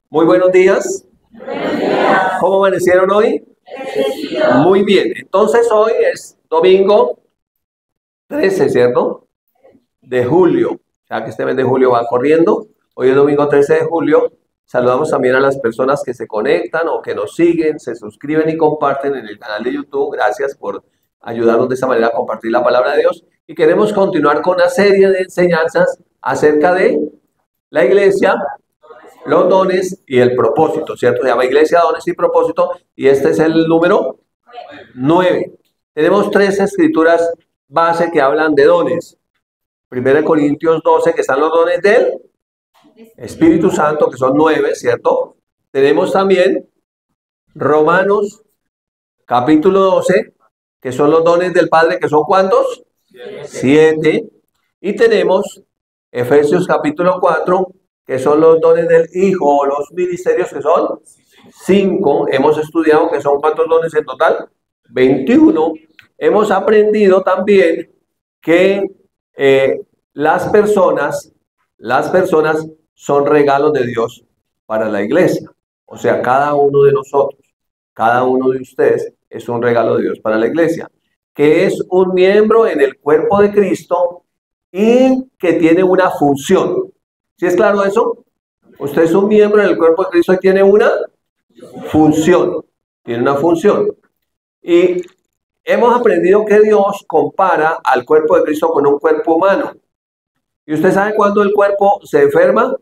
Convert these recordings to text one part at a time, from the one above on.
Muy buenos días. ¿Cómo amanecieron hoy? Muy bien. Entonces hoy es domingo 13, ¿cierto? De julio. Ya que este mes de julio va corriendo. Hoy es domingo 13 de julio. Saludamos también a las personas que se conectan o que nos siguen, se suscriben y comparten en el canal de YouTube. Gracias por ayudarnos de esta manera a compartir la palabra de Dios. Y queremos continuar con una serie de enseñanzas acerca de la iglesia, los dones y el propósito, ¿cierto? Se llama Iglesia, Dones y Propósito, y este es el número 9. Tenemos tres escrituras base que hablan de dones. 1 Corintios 12, que están los dones del Espíritu Santo, que son 9, ¿cierto? Tenemos también Romanos capítulo 12, que son los dones del Padre, que son ¿cuántos? 7. Y tenemos Efesios capítulo 4, que son los dones del Hijo, o los ministerios, que son 5. Hemos estudiado que son ¿cuántos dones en total? 21. Hemos aprendido también que las personas son regalos de Dios para la iglesia. O sea, cada uno de nosotros, cada uno de ustedes es un regalo de Dios para la iglesia, que es un miembro en el cuerpo de Cristo y que tiene una función. ¿Sí es claro eso? Usted es un miembro en el cuerpo de Cristo y tiene una función. Tiene una función. Y hemos aprendido que Dios compara al cuerpo de Cristo con un cuerpo humano. ¿Y usted sabe cuándo el cuerpo se enferma?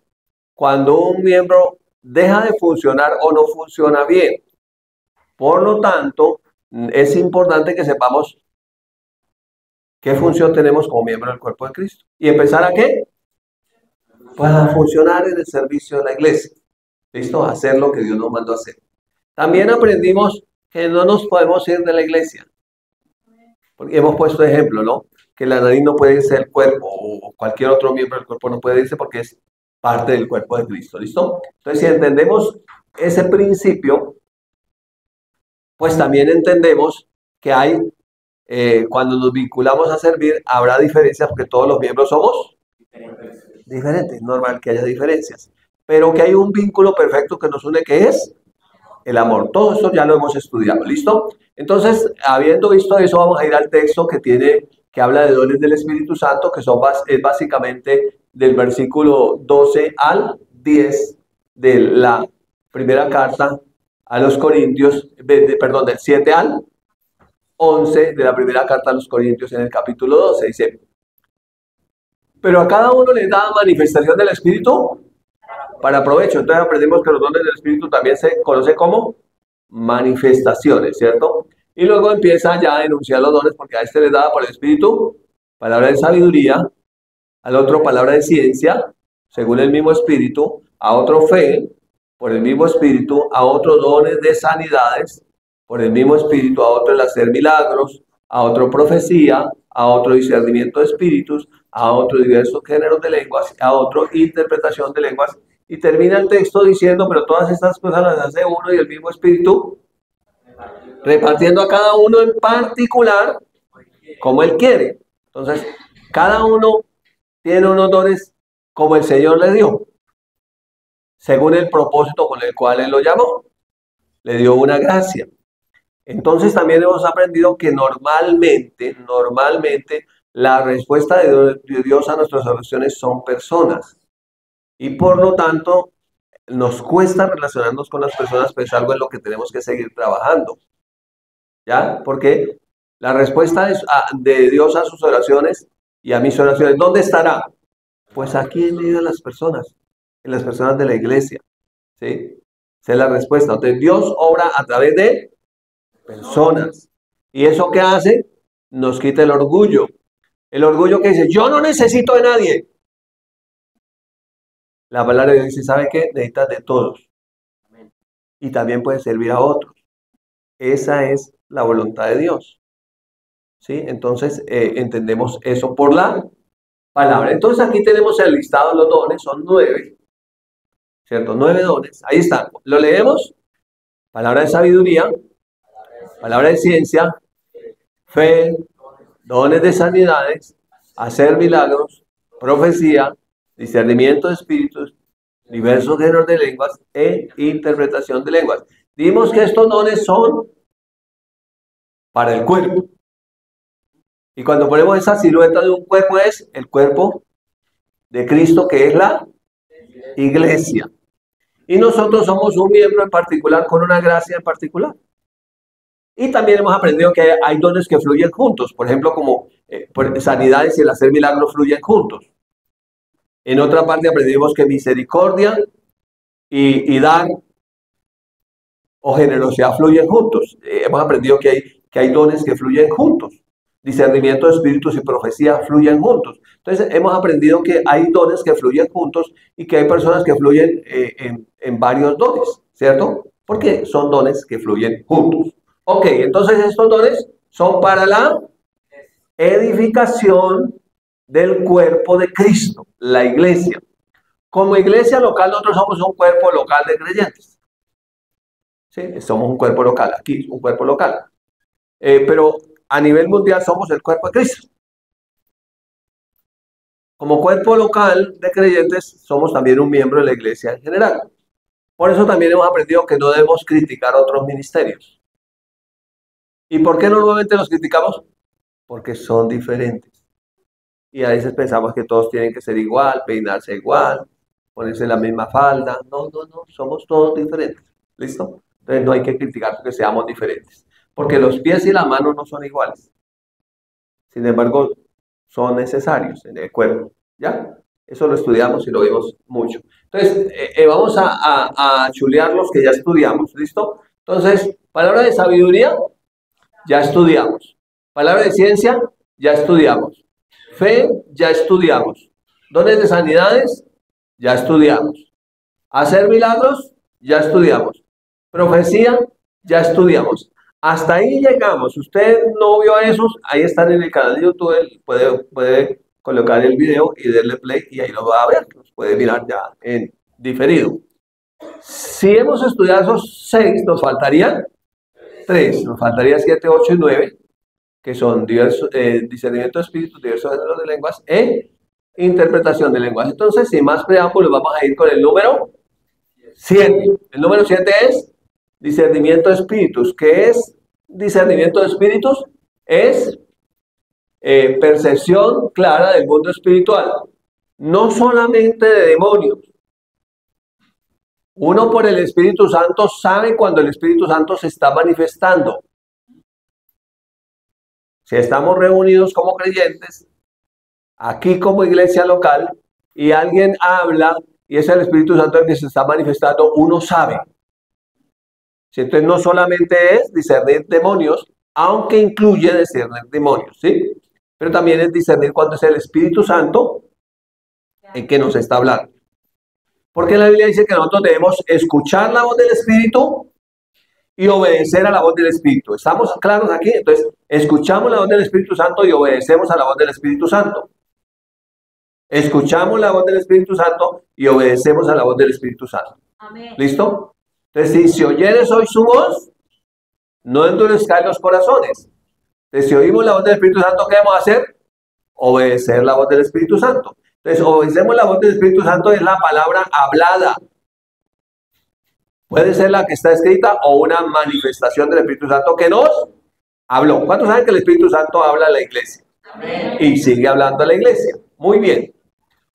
Cuando un miembro deja de funcionar o no funciona bien. Por lo tanto, es importante que sepamos qué función tenemos como miembro del cuerpo de Cristo. ¿Y empezar a qué? Para funcionar en el servicio de la iglesia. ¿Listo? Hacer lo que Dios nos mandó a hacer. También aprendimos que no nos podemos ir de la iglesia. Porque hemos puesto ejemplo, ¿no? Que la nariz no puede irse del cuerpo o cualquier otro miembro del cuerpo no puede irse porque es parte del cuerpo de Cristo. ¿Listo? Entonces, si entendemos ese principio, pues también entendemos que hay, cuando nos vinculamos a servir, habrá diferencias porque todos los miembros somos diferentes. Es normal que haya diferencias. Pero que hay un vínculo perfecto que nos une, que es el amor. Todo eso ya lo hemos estudiado. ¿Listo? Entonces, habiendo visto eso, vamos a ir al texto que habla de dones del Espíritu Santo, que es básicamente del versículo 12 al 10 de la primera carta a los Corintios, perdón, del 7 al 11 de la primera carta a los Corintios en el capítulo 12. Dice, pero a cada uno le da manifestación del Espíritu para provecho. Entonces aprendimos que los dones del Espíritu también se conoce como manifestaciones, ¿cierto? Y luego empieza ya a enunciar los dones, porque a este le daba por el Espíritu palabra de sabiduría, al otro palabra de ciencia, según el mismo Espíritu, a otro fe, por el mismo Espíritu, a otros dones de sanidades, por el mismo Espíritu, a otro el hacer milagros, a otro profecía, a otro discernimiento de espíritus, a otro diversos géneros de lenguas, a otro interpretación de lenguas. Y termina el texto diciendo, pero todas estas cosas las hace uno y el mismo Espíritu, repartiendo a cada uno en particular como Él quiere. Entonces, cada uno tiene unos dones como el Señor le dio, según el propósito con el cual Él lo llamó. Le dio una gracia. Entonces, también hemos aprendido que normalmente, la respuesta de Dios a nuestras oraciones son personas. Y por lo tanto, nos cuesta relacionarnos con las personas, pero es algo en lo que tenemos que seguir trabajando. ¿Ya? Porque la respuesta de Dios a sus oraciones y a mis oraciones, ¿dónde estará? Pues aquí en medio de las personas, en las personas de la iglesia. ¿Sí? Esa es la respuesta. Entonces, Dios obra a través de personas. ¿Y eso qué hace? Nos quita el orgullo. El orgullo que dice, yo no necesito de nadie. La palabra de Dios dice, ¿sabe qué? Necesitas de todos. Y también puedes servir a otros. Esa es la voluntad de Dios. ¿Sí? Entonces, entendemos eso por la palabra. Entonces, aquí tenemos el listado de los dones, son 9. ¿Cierto? 9 dones. Ahí están. ¿Lo leemos? Palabra de sabiduría, palabra de ciencia, fe, dones de sanidades, hacer milagros, profecía, discernimiento de espíritus, diversos géneros de lenguas e interpretación de lenguas. Dimos que estos dones son para el cuerpo. Y cuando ponemos esa silueta de un cuerpo es el cuerpo de Cristo, que es la iglesia. Y nosotros somos un miembro en particular con una gracia en particular. Y también hemos aprendido que hay dones que fluyen juntos. Por ejemplo, como sanidades y el hacer milagros fluyen juntos. En otra parte aprendimos que misericordia y dar o generosidad fluyen juntos. Hemos aprendido que hay dones que fluyen juntos. Discernimiento de espíritus y profecía fluyen juntos. Entonces, hemos aprendido que hay dones que fluyen juntos y que hay personas que fluyen en varios dones, ¿cierto? Porque son dones que fluyen juntos. Ok, entonces estos dones son para la edificación del cuerpo de Cristo, la iglesia. Como iglesia local, nosotros somos un cuerpo local de creyentes. ¿Sí? Somos un cuerpo local, aquí un cuerpo local. Pero a nivel mundial somos el cuerpo de Cristo. Como cuerpo local de creyentes, somos también un miembro de la iglesia en general. Por eso también hemos aprendido que no debemos criticar otros ministerios. ¿Y por qué normalmente los criticamos? Porque son diferentes. Y a veces pensamos que todos tienen que ser igual, peinarse igual, ponerse la misma falda. No, somos todos diferentes. ¿Listo? Entonces no hay que criticar porque seamos diferentes. Porque los pies y las manos no son iguales. Sin embargo, son necesarios en el cuerpo. ¿Ya? Eso lo estudiamos y lo vimos mucho. Entonces, vamos a chulear los que ya estudiamos. ¿Listo? Entonces, palabra de sabiduría, ya estudiamos. Palabra de ciencia, ya estudiamos. Fe, ya estudiamos. Dones de sanidades, ya estudiamos. Hacer milagros, ya estudiamos. Profecía, ya estudiamos. Hasta ahí llegamos. Usted no vio esos, ahí están en el canal de YouTube. Puede colocar el video y darle play y ahí lo va a ver. Los puede mirar ya en diferido. Si hemos estudiado esos 6, nos faltarían 3. Nos faltaría 7, 8 y 9, que son discernimiento de espíritus, diversos géneros de lenguas e interpretación de lenguas. Entonces, sin más preámbulos, vamos a ir con el número 7. El número 7 es discernimiento de espíritus. ¿Qué es discernimiento de espíritus? Es percepción clara del mundo espiritual, no solamente de demonios. Uno por el Espíritu Santo sabe cuando el Espíritu Santo se está manifestando. Si estamos reunidos como creyentes, aquí como iglesia local, y alguien habla y es el Espíritu Santo el que se está manifestando, uno sabe. Entonces no solamente es discernir demonios, aunque incluye discernir demonios, ¿sí? Pero también es discernir cuando es el Espíritu Santo el que nos está hablando. Porque la Biblia dice que nosotros debemos escuchar la voz del Espíritu y obedecer a la voz del Espíritu. ¿Estamos claros aquí? Entonces, escuchamos la voz del Espíritu Santo y obedecemos a la voz del Espíritu Santo. Escuchamos la voz del Espíritu Santo y obedecemos a la voz del Espíritu Santo. Amén. ¿Listo? Entonces, si oyeres hoy su voz, no endurezcáis los corazones. Entonces, si oímos la voz del Espíritu Santo, ¿qué debemos hacer? Obedecer la voz del Espíritu Santo. Entonces, obedecemos la voz del Espíritu Santo, es la palabra hablada. Puede ser la que está escrita o una manifestación del Espíritu Santo que nos habló. ¿Cuántos saben que el Espíritu Santo habla a la iglesia? Amén. Y sigue hablando a la iglesia. Muy bien.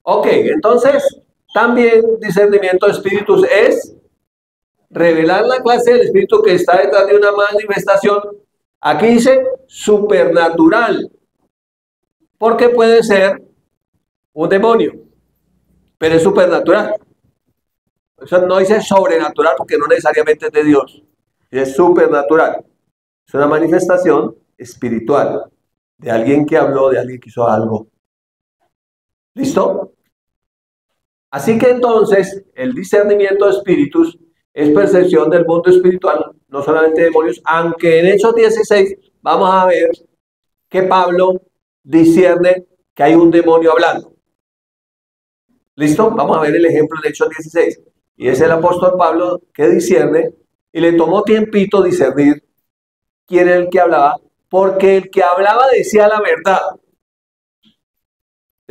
Ok, entonces, también discernimiento de espíritus es revelar la clase del espíritu que está detrás de una manifestación. Aquí dice supernatural, porque puede ser un demonio, pero es supernatural. Eso no dice sobrenatural porque no necesariamente es de Dios. Es supernatural. Es una manifestación espiritual de alguien que habló, de alguien que hizo algo. ¿Listo? Así que entonces el discernimiento de espíritus es percepción del mundo espiritual, no solamente de demonios, aunque en Hechos 16 vamos a ver que Pablo discierne que hay un demonio hablando. ¿Listo? Vamos a ver el ejemplo de Hechos 16. Y es el apóstol Pablo que discierne y le tomó tiempito discernir quién era el que hablaba, porque el que hablaba decía la verdad.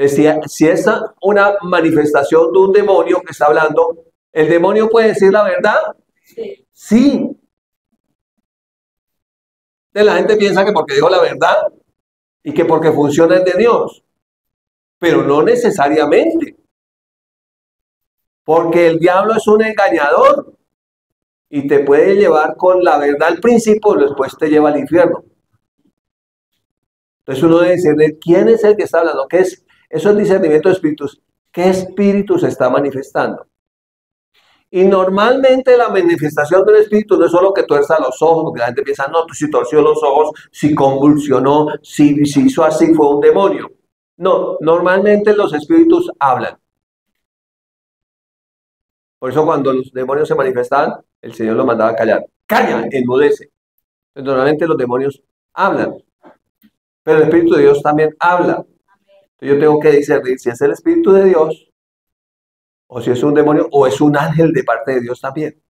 Decía, si es una manifestación de un demonio que está hablando, ¿el demonio puede decir la verdad? Sí. Sí. Entonces la gente piensa que porque dijo la verdad y que porque funciona es de Dios, pero no necesariamente, porque el diablo es un engañador y te puede llevar con la verdad al principio, después te lleva al infierno. Entonces uno debe discernir quién es el que está hablando, qué es, eso es discernimiento de espíritus, qué espíritu se está manifestando. Y normalmente la manifestación del espíritu no es solo que tuerza los ojos, porque la gente piensa, no, tú si torció los ojos, si convulsionó, si hizo así, fue un demonio. No, normalmente los espíritus hablan. Por eso cuando los demonios se manifestaban, el Señor los mandaba a callar. Calla, enmudece. Entonces, normalmente los demonios hablan. Pero el Espíritu de Dios también habla. Entonces yo tengo que discernir si es el Espíritu de Dios, o si es un demonio, o es un ángel de parte de Dios también.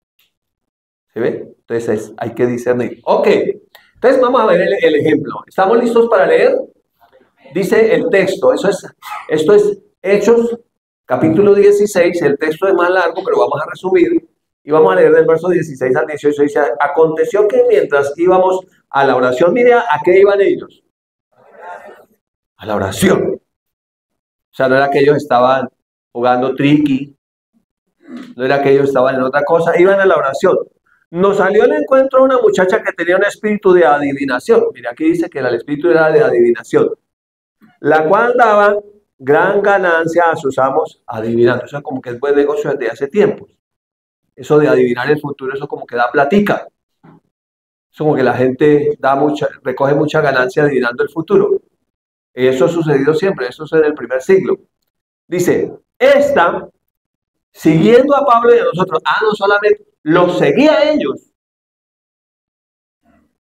¿Se ve? Entonces hay que discernir. Ok, entonces vamos a ver el ejemplo. ¿Estamos listos para leer? Dice el texto, esto es Hechos, capítulo 16, el texto es más largo, pero vamos a resumir, y vamos a leer del verso 16 al 18, dice, aconteció que mientras íbamos a la oración, mire, ¿a qué iban ellos? A la oración. O sea, no era que ellos estaban jugando triqui, no era que ellos estaban en otra cosa, iban a la oración. Nos salió al encuentro una muchacha que tenía un espíritu de adivinación. Mira, aquí dice que el espíritu era de adivinación, la cual daba gran ganancia a sus amos adivinando. O sea, como que es buen negocio desde hace tiempo. Eso de adivinar el futuro, eso como que da platica. Eso como que la gente recoge mucha ganancia adivinando el futuro. Eso ha sucedido siempre, eso es en el primer siglo. Dice, esta, siguiendo a Pablo y a nosotros, no solamente los seguía a ellos,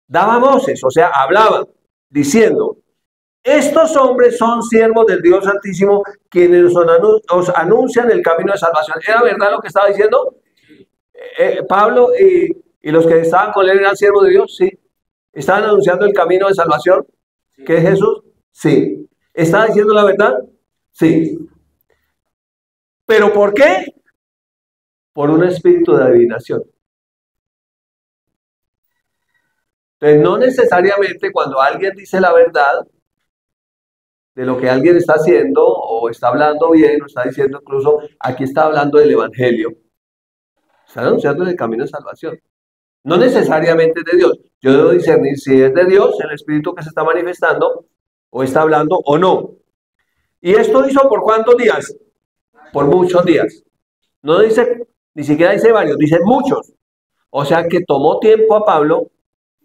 daba voces, o sea, hablaba, diciendo, estos hombres son siervos del Dios Santísimo, quienes os anuncian el camino de salvación. ¿Era verdad lo que estaba diciendo? Pablo y los que estaban con él eran siervos de Dios, sí. ¿Estaban anunciando el camino de salvación? ¿Que es Jesús? Sí. ¿Estaba diciendo la verdad? Sí. ¿Pero por qué? Por un espíritu de adivinación. Entonces, no necesariamente cuando alguien dice la verdad de lo que alguien está haciendo o está hablando bien o está diciendo, incluso aquí está hablando del evangelio, está anunciando el camino de salvación. No necesariamente es de Dios. Yo debo discernir si es de Dios el espíritu que se está manifestando o está hablando o no. ¿Y esto hizo por cuántos días? Por muchos días. No dice, ni siquiera dice varios, dice muchos. O sea que tomó tiempo a Pablo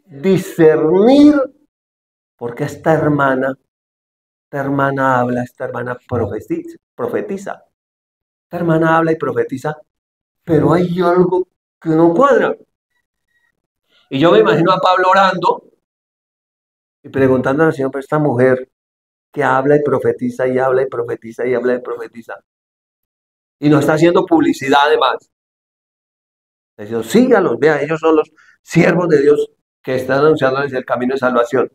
discernir porque esta hermana habla, esta hermana profetiza. Esta hermana habla y profetiza, pero hay algo que no cuadra. Y yo me imagino a Pablo orando y preguntando al Señor, pero esta mujer que habla y profetiza y habla y profetiza y habla y profetiza, y no está haciendo publicidad además. Le digo, sígalos, vean, ellos son los siervos de Dios que están anunciándoles el camino de salvación.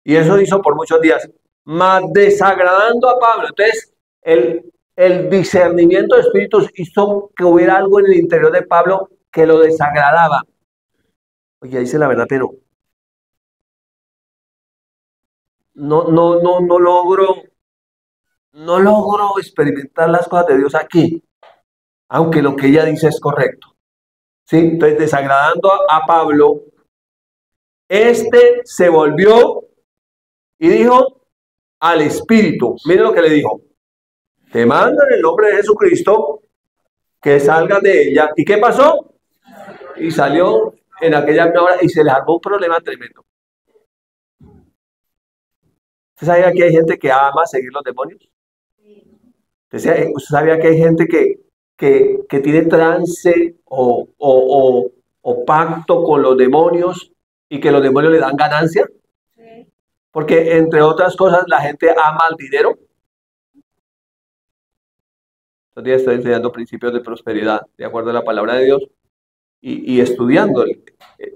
Y eso hizo por muchos días, más desagradando a Pablo. Entonces, el discernimiento de espíritus hizo que hubiera algo en el interior de Pablo que lo desagradaba. Oye, dice la verdad, pero no logro experimentar las cosas de Dios aquí, aunque lo que ella dice es correcto. ¿Sí? Entonces, desagradando a Pablo, este se volvió y dijo al espíritu, mire lo que le dijo, te mando en el nombre de Jesucristo que salgas de ella. ¿Y qué pasó? Y salió en aquella hora y se le armó un problema tremendo. ¿Usted sabía que hay gente que ama seguir los demonios? ¿Usted sabía que hay gente que tiene trance o pacto con los demonios y que los demonios le dan ganancia? Porque, entre otras cosas, la gente ama el dinero. Estos días estoy enseñando principios de prosperidad, de acuerdo a la palabra de Dios, y estudiando.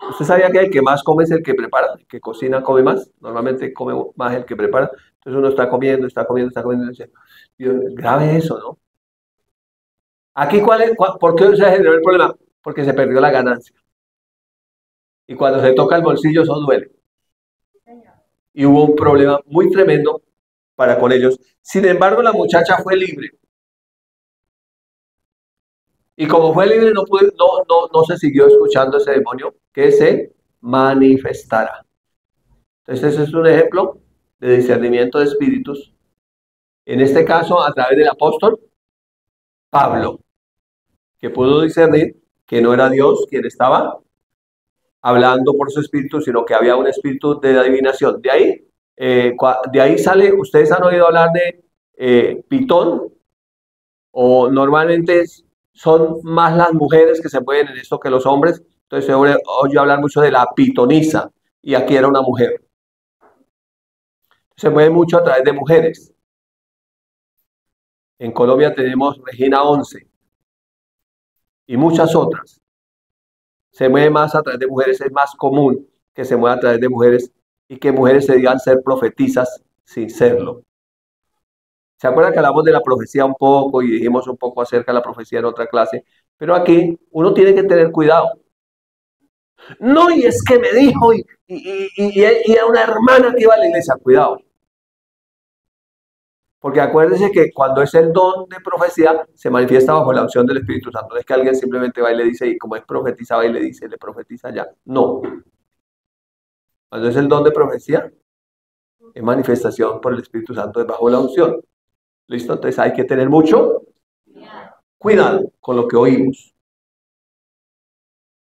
¿Usted sabía que el que más come es el que prepara? El que cocina come más. Normalmente come más el que prepara. Entonces uno está comiendo. Grave eso, ¿no? Aquí, ¿por qué se generó el problema? Porque se perdió la ganancia. Y cuando se toca el bolsillo, eso duele. Y hubo un problema muy tremendo para con ellos. Sin embargo, la muchacha fue libre. Y como fue libre, no se siguió escuchando ese demonio que se manifestara. Entonces, ese es un ejemplo de discernimiento de espíritus. En este caso, a través del apóstol Pablo, que pudo discernir que no era Dios quien estaba hablando por su espíritu, sino que había un espíritu de adivinación. De ahí sale, ustedes han oído hablar de Pitón, o normalmente son más las mujeres que se mueven en esto que los hombres. Entonces se oye hablar mucho de la pitonisa, y aquí era una mujer. Se mueve mucho a través de mujeres. En Colombia tenemos Regina 11 y muchas otras. Se mueve más a través de mujeres, es más común que se mueva a través de mujeres y que mujeres se digan ser profetisas sin serlo. ¿Se acuerdan que hablamos de la profecía un poco y dijimos un poco acerca de la profecía en otra clase? Pero aquí uno tiene que tener cuidado. No, y es que me dijo, y era una hermana que iba a la iglesia. Cuidado. Porque acuérdense que cuando es el don de profecía, se manifiesta bajo la unción del Espíritu Santo. No es que alguien simplemente va y le dice, y como es profetiza, va y le dice, le profetiza ya. No. Cuando es el don de profecía, es manifestación por el Espíritu Santo, es bajo la unción. ¿Listo? Entonces hay que tener mucho cuidado con lo que oímos.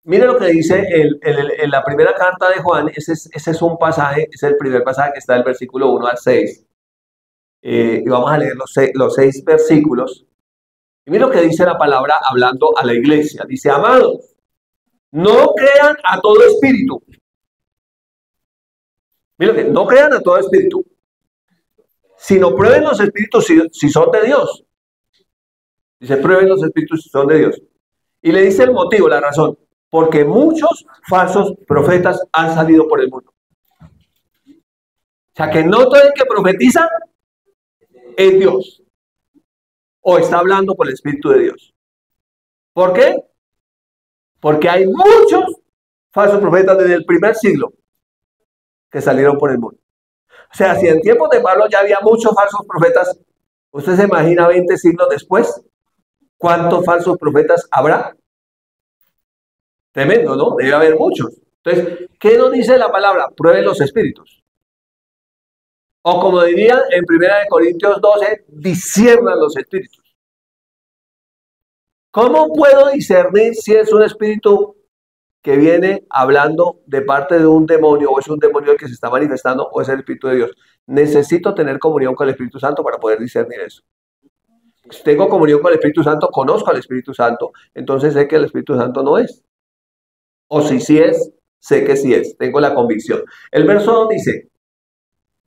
Mire lo que dice en la primera carta de Juan. Ese es un pasaje, es el primer pasaje que está del versículo 1 al 6. Y vamos a leer los 6 versículos. Y mire lo que dice la palabra hablando a la iglesia. Dice: amados, no crean a todo espíritu. Mire que no crean a todo espíritu, sino prueben los espíritus si son de Dios. Dice: prueben los espíritus si son de Dios. Y le dice el motivo, la razón: porque muchos falsos profetas han salido por el mundo. O sea que no todo el que profetiza es Dios, o está hablando por el Espíritu de Dios. ¿Por qué? Porque hay muchos falsos profetas desde el primer siglo que salieron por el mundo. O sea, si en tiempos de Pablo ya había muchos falsos profetas, ¿usted se imagina 20 siglos después cuántos falsos profetas habrá? Tremendo, ¿no? Debe haber muchos. Entonces, ¿qué nos dice la palabra? Prueben los espíritus. O como diría en 1 Corintios 12, disciernan los espíritus. ¿Cómo puedo discernir si es un espíritu que viene hablando de parte de un demonio, o es un demonio el que se está manifestando, o es el Espíritu de Dios? Necesito tener comunión con el Espíritu Santo para poder discernir eso. Si tengo comunión con el Espíritu Santo, conozco al Espíritu Santo, entonces sé que el Espíritu Santo no es. O si sí es, sé que sí es, tengo la convicción. El verso 2 dice: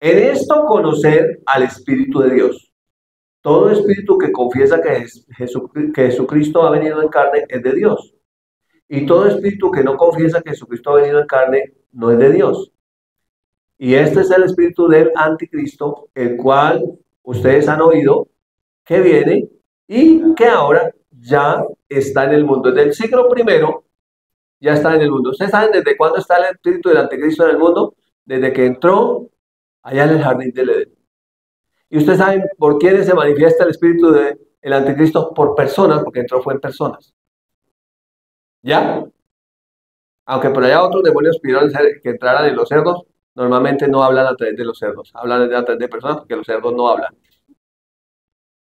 en esto conocer al Espíritu de Dios. Todo espíritu que confiesa que Jesucristo ha venido en carne es de Dios. Y todo espíritu que no confiesa que Jesucristo ha venido en carne no es de Dios. Y este es el espíritu del anticristo, el cual ustedes han oído que viene y que ahora ya está en el mundo. Desde el siglo primero ya está en el mundo. ¿Ustedes saben desde cuándo está el espíritu del anticristo en el mundo? Desde que entró allá en el jardín del Edén. ¿Y ustedes saben por quiénes se manifiesta el espíritu del anticristo? Por personas, porque entró fue en personas. ¿Ya? Aunque por allá otros demonios pidieron que entraran en los cerdos, normalmente no hablan a través de los cerdos, hablan a través de personas, porque los cerdos no hablan.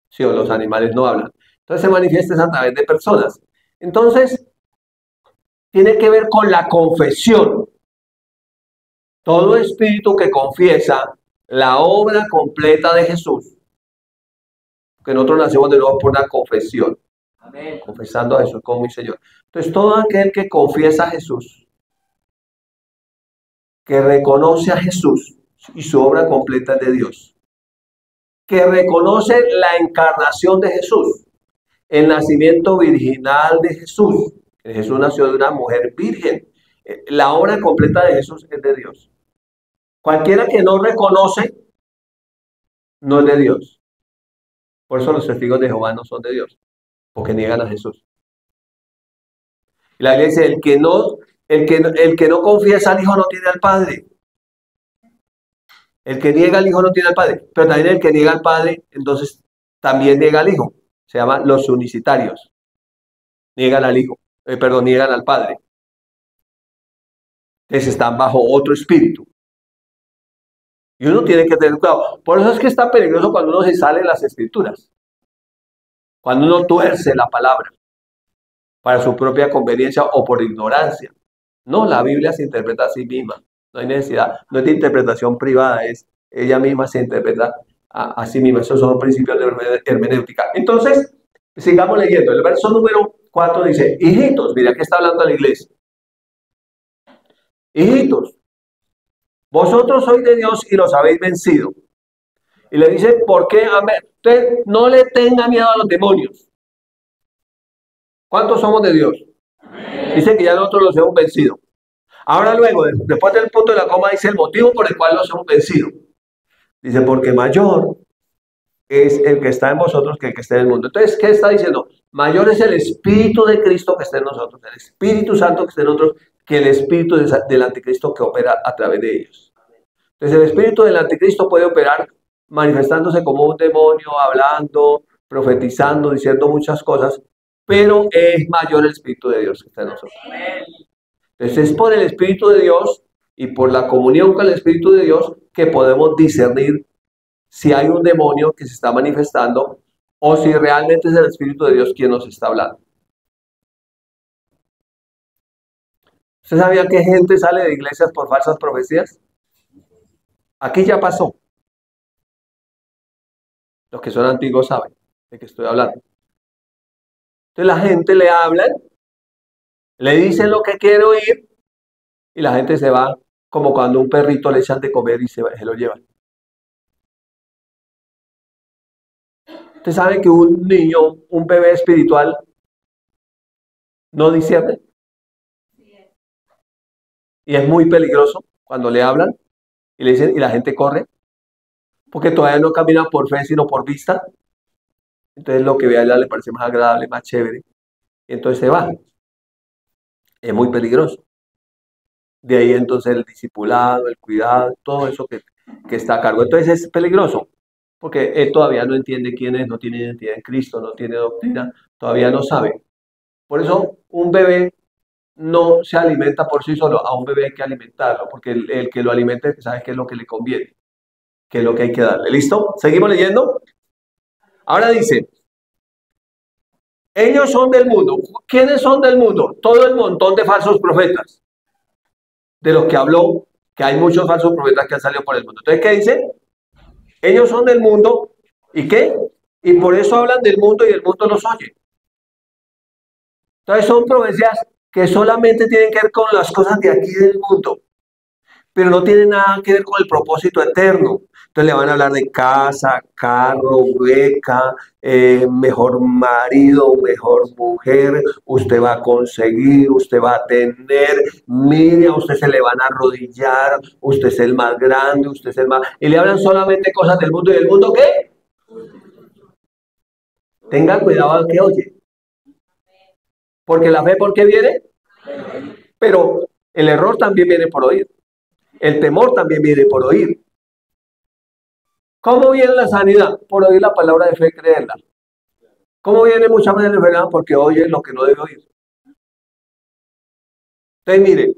Sí, o los animales no hablan. Entonces se manifiesta a través de personas. Entonces, tiene que ver con la confesión. Todo espíritu que confiesa la obra completa de Jesús, que nosotros nacimos de nuevo por una confesión. Amén. Confesando a Jesús como mi Señor. Entonces, todo aquel que confiesa a Jesús, que reconoce a Jesús y su obra completa es de Dios, que reconoce la encarnación de Jesús, el nacimiento virginal de Jesús, que Jesús nació de una mujer virgen, la obra completa de Jesús es de Dios. Cualquiera que no reconoce no es de Dios. Por eso los testigos de Jehová no son de Dios, porque niegan a Jesús. Y la Biblia dice, el que no confiesa al Hijo no tiene al Padre. El que niega al Hijo no tiene al Padre. Pero también el que niega al Padre, entonces también niega al Hijo. Se llaman los unicitarios. Niegan al Hijo. Niegan al Padre. Entonces están bajo otro espíritu. Y uno tiene que tener cuidado. Por eso es que está peligroso cuando uno se sale de las escrituras. Cuando uno tuerce la palabra para su propia conveniencia o por ignorancia. No, la Biblia se interpreta a sí misma. No hay necesidad, no es de interpretación privada, es ella misma se interpreta a sí misma. Esos son principios de hermenéutica. Entonces, sigamos leyendo. El verso número 4 dice, hijitos, mira que está hablando la iglesia. Hijitos, vosotros sois de Dios y los habéis vencido. Y le dice, ¿por qué? Usted no le tenga miedo a los demonios. ¿Cuántos somos de Dios? Dice que ya nosotros los hemos vencido. Ahora luego, después del punto de la coma, dice el motivo por el cual los hemos vencido. Dice, porque mayor es el que está en vosotros que el que está en el mundo. Entonces, ¿qué está diciendo? Mayor es el Espíritu de Cristo que está en nosotros, el Espíritu Santo que está en nosotros, que el Espíritu del Anticristo que opera a través de ellos. Entonces, el Espíritu del Anticristo puede operar manifestándose como un demonio, hablando, profetizando, diciendo muchas cosas, pero es mayor el Espíritu de Dios que está en nosotros. Entonces, es por el Espíritu de Dios y por la comunión con el Espíritu de Dios que podemos discernir si hay un demonio que se está manifestando o si realmente es el Espíritu de Dios quien nos está hablando. ¿Usted sabía que gente sale de iglesias por falsas profecías? Aquí ya pasó. Los que son antiguos saben de qué estoy hablando. Entonces la gente le habla, le dicen lo que quiere oír y la gente se va como cuando un perrito le echan de comer y se lo llevan. Usted sabe que un niño, un bebé espiritual, no discierne. Y es muy peligroso cuando le hablan y le dicen y la gente corre, porque todavía no camina por fe, sino por vista. Entonces lo que ve a ella le parece más agradable, más chévere. Y entonces se va. Es muy peligroso. De ahí entonces el discipulado, el cuidado, todo eso que está a cargo. Entonces es peligroso, porque él todavía no entiende quién es, no tiene identidad en Cristo, no tiene doctrina, todavía no sabe. Por eso un bebé no se alimenta por sí solo, a un bebé hay que alimentarlo, porque el que lo alimente sabe qué es lo que le conviene, qué es lo que hay que darle. ¿Listo? ¿Seguimos leyendo? Ahora dice, ellos son del mundo. ¿Quiénes son del mundo? Todo el montón de falsos profetas, de los que habló, que hay muchos falsos profetas que han salido por el mundo. Entonces, ¿qué dice? Ellos son del mundo, ¿y qué? Y por eso hablan del mundo y el mundo los oye. Entonces son profecías que solamente tienen que ver con las cosas de aquí del mundo, pero no tienen nada que ver con el propósito eterno. Entonces le van a hablar de casa, carro, beca, mejor marido, mejor mujer, usted va a conseguir, usted va a tener, mire, a usted se le van a arrodillar, usted es el más grande, usted es el más... Y le hablan solamente cosas del mundo. ¿Y el mundo qué? Tenga cuidado al que oye. Porque la fe, ¿por qué viene? Pero el error también viene por oír. El temor también viene por oír. ¿Cómo viene la sanidad? Por oír la palabra de fe y creerla. ¿Cómo viene muchas veces la enfermedad? Porque oye lo que no debe oír. Entonces, mire,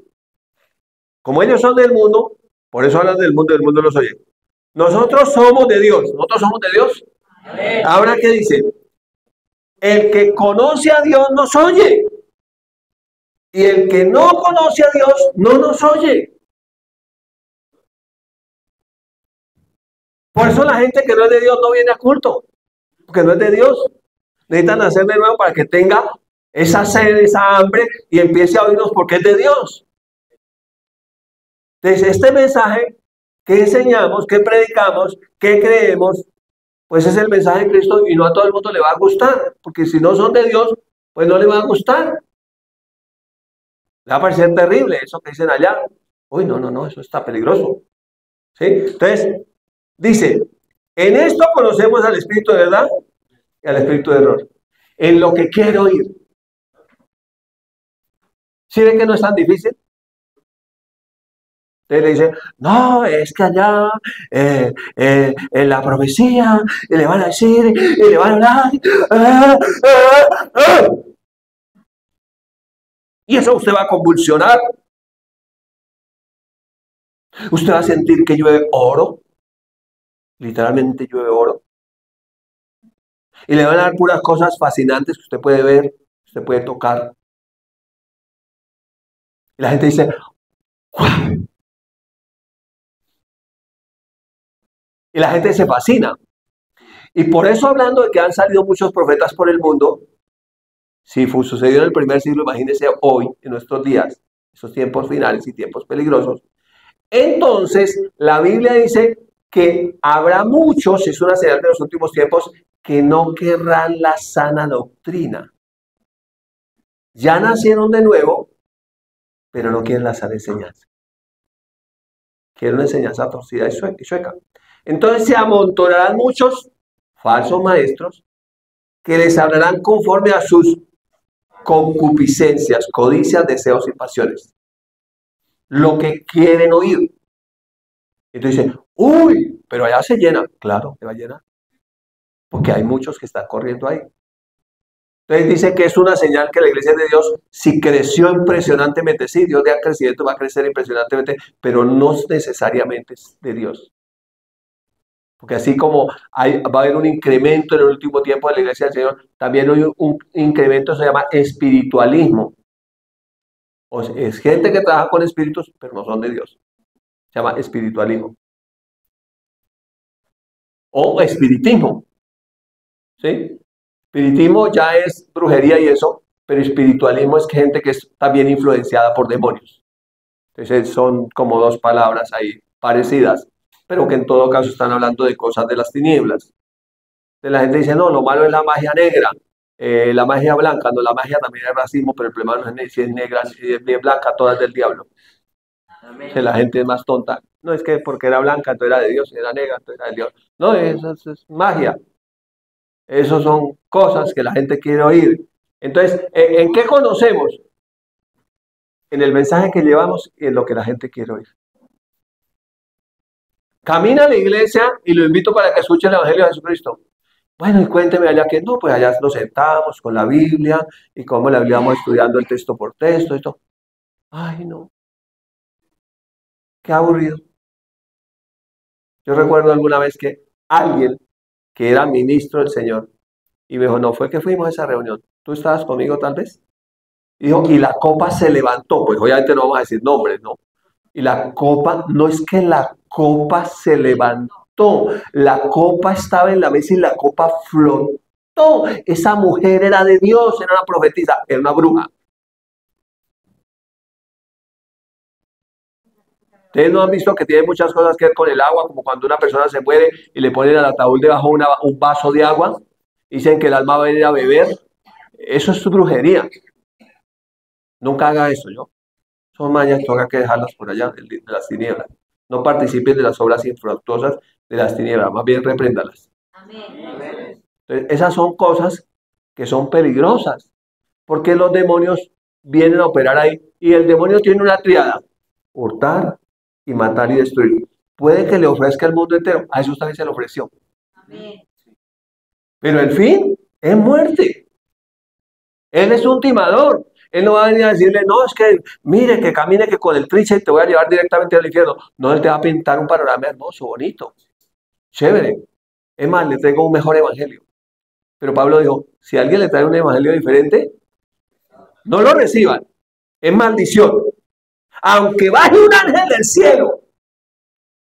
como ellos son del mundo, por eso hablan del mundo y el mundo los oye. Nosotros somos de Dios. ¿Nosotros somos de Dios? Amén. Ahora, ¿qué dice? El que conoce a Dios nos oye. Y el que no conoce a Dios no nos oye. Por eso la gente que no es de Dios no viene a culto. Porque no es de Dios. Necesitan nacer de nuevo para que tenga esa sed, esa hambre y empiece a oírnos porque es de Dios. Entonces, este mensaje que enseñamos, que predicamos, que creemos, pues es el mensaje de Cristo y no a todo el mundo le va a gustar, porque si no son de Dios, pues no le va a gustar. Le va a parecer terrible eso que dicen allá. Uy, no, eso está peligroso. ¿Sí? Entonces, dice, En esto conocemos al espíritu de verdad y al espíritu de error. En lo que quiero ir. ¿Sí ven que no es tan difícil? Usted le dice, no, es que allá en la profecía y le van a decir y le van a hablar. Y eso usted va a convulsionar. Usted va a sentir que llueve oro. Literalmente llueve oro. Y le van a dar puras cosas fascinantes que usted puede ver, usted puede tocar. Y la gente dice, ¡guau! Y la gente se fascina. Y por eso, hablando de que han salido muchos profetas por el mundo, si sucedió en el primer siglo, imagínense hoy, en nuestros días, esos tiempos finales y tiempos peligrosos. Entonces, la Biblia dice que habrá muchos, es una señal de los últimos tiempos, que no querrán la sana doctrina. Ya nacieron de nuevo, pero no quieren la sana enseñanza. Quieren una enseñanza torcida y chueca. Entonces se amontonarán muchos falsos maestros que les hablarán conforme a sus concupiscencias, codicias, deseos y pasiones. Lo que quieren oír. Entonces dicen, uy, pero allá se llena. Claro, se va a llenar. Porque hay muchos que están corriendo ahí. Entonces dice que es una señal que la iglesia de Dios, si creció impresionantemente, sí, Dios da crecimiento, va a crecer impresionantemente, pero no necesariamente es de Dios. Porque así como va a haber un incremento en el último tiempo de la iglesia del Señor, también hay un incremento, se llama espiritualismo. O sea, es gente que trabaja con espíritus, pero no son de Dios. Se llama espiritualismo. O espiritismo. ¿Sí? Espiritismo ya es brujería y eso, pero espiritualismo es gente que está bien influenciada por demonios. Entonces son como dos palabras ahí parecidas, pero que en todo caso están hablando de cosas de las tinieblas. Entonces la gente dice, no, lo malo es la magia negra, la magia blanca, no, la magia también es racismo, pero el problema no es si es negra, si es bien blanca, toda es del diablo. Que la gente es más tonta. No es que porque era blanca, entonces era de Dios, era negra, entonces era del diablo. No, eso es magia. Esas son cosas que la gente quiere oír. Entonces, ¿en qué conocemos? En el mensaje que llevamos y en lo que la gente quiere oír. Camina a la iglesia y lo invito para que escuche el Evangelio de Jesucristo. Bueno, y cuénteme allá que no, pues allá nos sentamos con la Biblia y cómo la Biblia vamos estudiando el texto por texto y todo. Ay, no. Qué aburrido. Yo recuerdo alguna vez que alguien que era ministro del Señor y me dijo, no, fue que fuimos a esa reunión. ¿Tú estabas conmigo tal vez? Y dijo, y la copa se levantó. Pues obviamente no vamos a decir nombres, ¿no? Y la copa, no es que la copa se levantó, la copa estaba en la mesa y la copa flotó. Esa mujer era de Dios, era una profetisa, era una bruja. Ustedes no han visto que tiene muchas cosas que ver con el agua, como cuando una persona se muere y le ponen al ataúd debajo un vaso de agua, dicen que el alma va a venir a beber. Eso es brujería. Nunca haga eso, ¿yo? Son mañas que toca que dejarlas por allá, de las tinieblas. No participen de las obras infructuosas de las tinieblas, más bien repréndalas. Amén. Entonces, esas son cosas que son peligrosas, porque los demonios vienen a operar ahí, y el demonio tiene una triada: hurtar y matar y destruir. Puede que le ofrezca el mundo entero, a Jesús también se le ofreció. Amén. Pero el fin es muerte. Él es un timador. Él no va a venir a decirle, no, es que mire, que camine, que con el trinche te voy a llevar directamente al infierno. No, él te va a pintar un panorama hermoso, bonito, chévere. Es más, le traigo un mejor evangelio. Pero Pablo dijo, si alguien le trae un evangelio diferente, no lo reciban. Es maldición. Aunque baje un ángel del cielo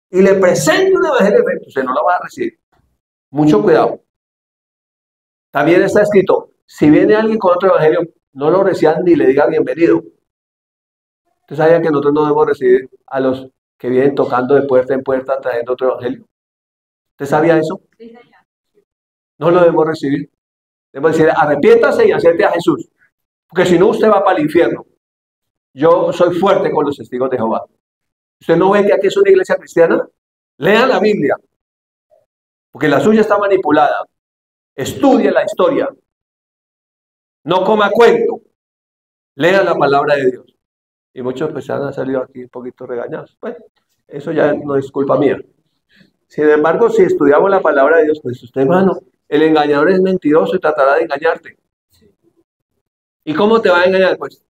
y le presente un evangelio diferente, usted no lo va a recibir. Mucho cuidado. También está escrito, si viene alguien con otro evangelio, no lo reciban ni le diga bienvenido. ¿Usted sabía que nosotros no debemos recibir a los que vienen tocando de puerta en puerta trayendo otro evangelio? ¿Usted sabía eso? Sí, señor. No lo debemos recibir. Debemos decir, arrepiéntase y acepte a Jesús. Porque si no, usted va para el infierno. Yo soy fuerte con los testigos de Jehová. ¿Usted no ve que aquí es una iglesia cristiana? Lean la Biblia. porque la suya está manipulada. Estudie la historia. No coma cuento. Lea la palabra de Dios. Y muchos pues han salido aquí un poquito regañados. Bueno, eso ya no es culpa mía. Sin embargo, si estudiamos la palabra de Dios, pues usted, hermano, el engañador es mentiroso y tratará de engañarte. ¿Y cómo te va a engañar? Pues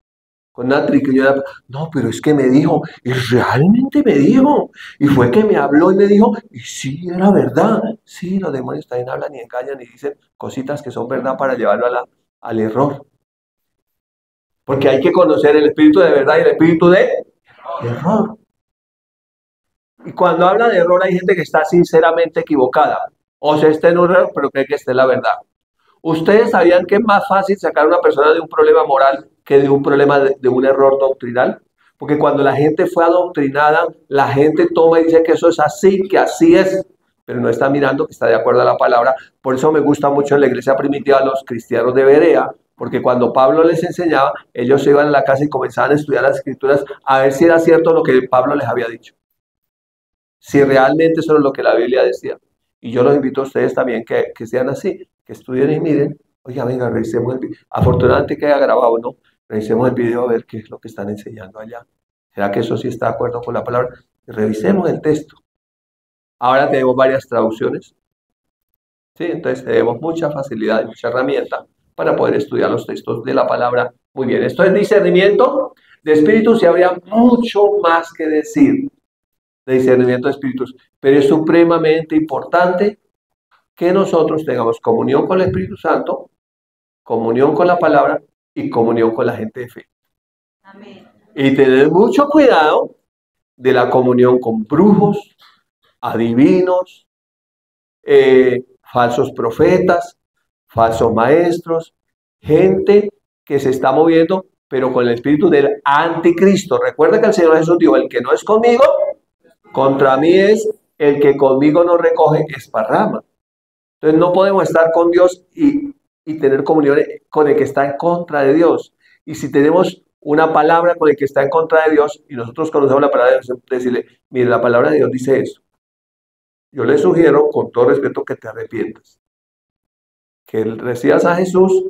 con una triquiñuela. No, pero es que me dijo, y realmente me dijo, y fue que me habló y me dijo, y sí, era verdad. Sí, los demonios también hablan y engañan y dicen cositas que son verdad para llevarlo al error. Porque hay que conocer el espíritu de verdad y el espíritu de error. Y cuando habla de error hay gente que está sinceramente equivocada. O sea, está en un error, pero cree que esta es la verdad. ¿Ustedes sabían que es más fácil sacar a una persona de un problema moral que de un problema de un error doctrinal? Porque cuando la gente fue adoctrinada, la gente toma y dice que eso es así, que así es, pero no está mirando que está de acuerdo a la palabra. Por eso me gusta mucho en la iglesia primitiva los cristianos de Berea, porque cuando Pablo les enseñaba, ellos se iban a la casa y comenzaban a estudiar las escrituras a ver si era cierto lo que Pablo les había dicho. Si realmente eso es lo que la Biblia decía. Y yo los invito a ustedes también que sean así, que estudien y miren. Oiga, venga, revisemos el video. Afortunadamente que haya grabado, ¿no? Revisemos el video a ver qué es lo que están enseñando allá. ¿Será que eso sí está de acuerdo con la palabra? Revisemos el texto. Ahora tenemos varias traducciones. ¿Sí? Entonces tenemos mucha facilidad y mucha herramienta para poder estudiar los textos de la palabra muy bien. Esto es discernimiento de espíritus y habría mucho más que decir de discernimiento de espíritus, pero es supremamente importante que nosotros tengamos comunión con el Espíritu Santo, comunión con la palabra y comunión con la gente de fe. Amén. Y tener mucho cuidado de la comunión con brujos, adivinos, falsos profetas, falsos maestros, gente que se está moviendo, pero con el espíritu del anticristo. Recuerda que el Señor Jesús dijo, el que no es conmigo, contra mí es, el que conmigo no recoge, esparrama. Entonces no podemos estar con Dios y tener comunión con el que está en contra de Dios. Y si tenemos una palabra con el que está en contra de Dios y nosotros conocemos la palabra de Dios, decirle, mire, la palabra de Dios dice eso. Yo le sugiero, con todo respeto, que te arrepientas. Que recibas a Jesús,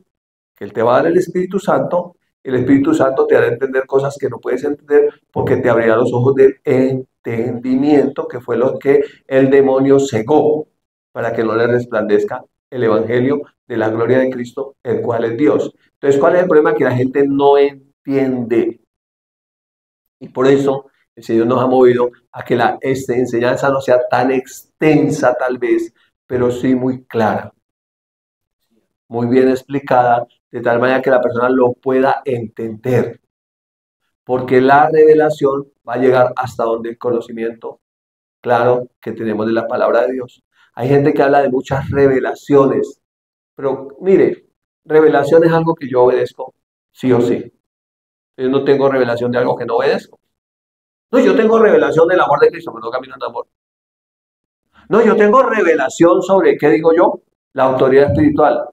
que Él te va a dar el Espíritu Santo. El Espíritu Santo te hará entender cosas que no puedes entender porque te abrirá los ojos del entendimiento, que fue lo que el demonio cegó para que no le resplandezca el Evangelio de la gloria de Cristo, el cual es Dios. Entonces, ¿cuál es el problema? Que la gente no entiende. Y por eso el Señor nos ha movido a que la enseñanza no sea tan extensa tal vez, pero sí muy clara, muy bien explicada, de tal manera que la persona lo pueda entender. Porque la revelación va a llegar hasta donde el conocimiento claro que tenemos de la palabra de Dios. Hay gente que habla de muchas revelaciones, pero mire, revelación es algo que yo obedezco, sí o sí. Yo no tengo revelación de algo que no obedezco. No, yo tengo revelación del amor de Cristo, pero no camino en amor. No, yo tengo revelación sobre, ¿qué digo yo? La autoridad espiritual,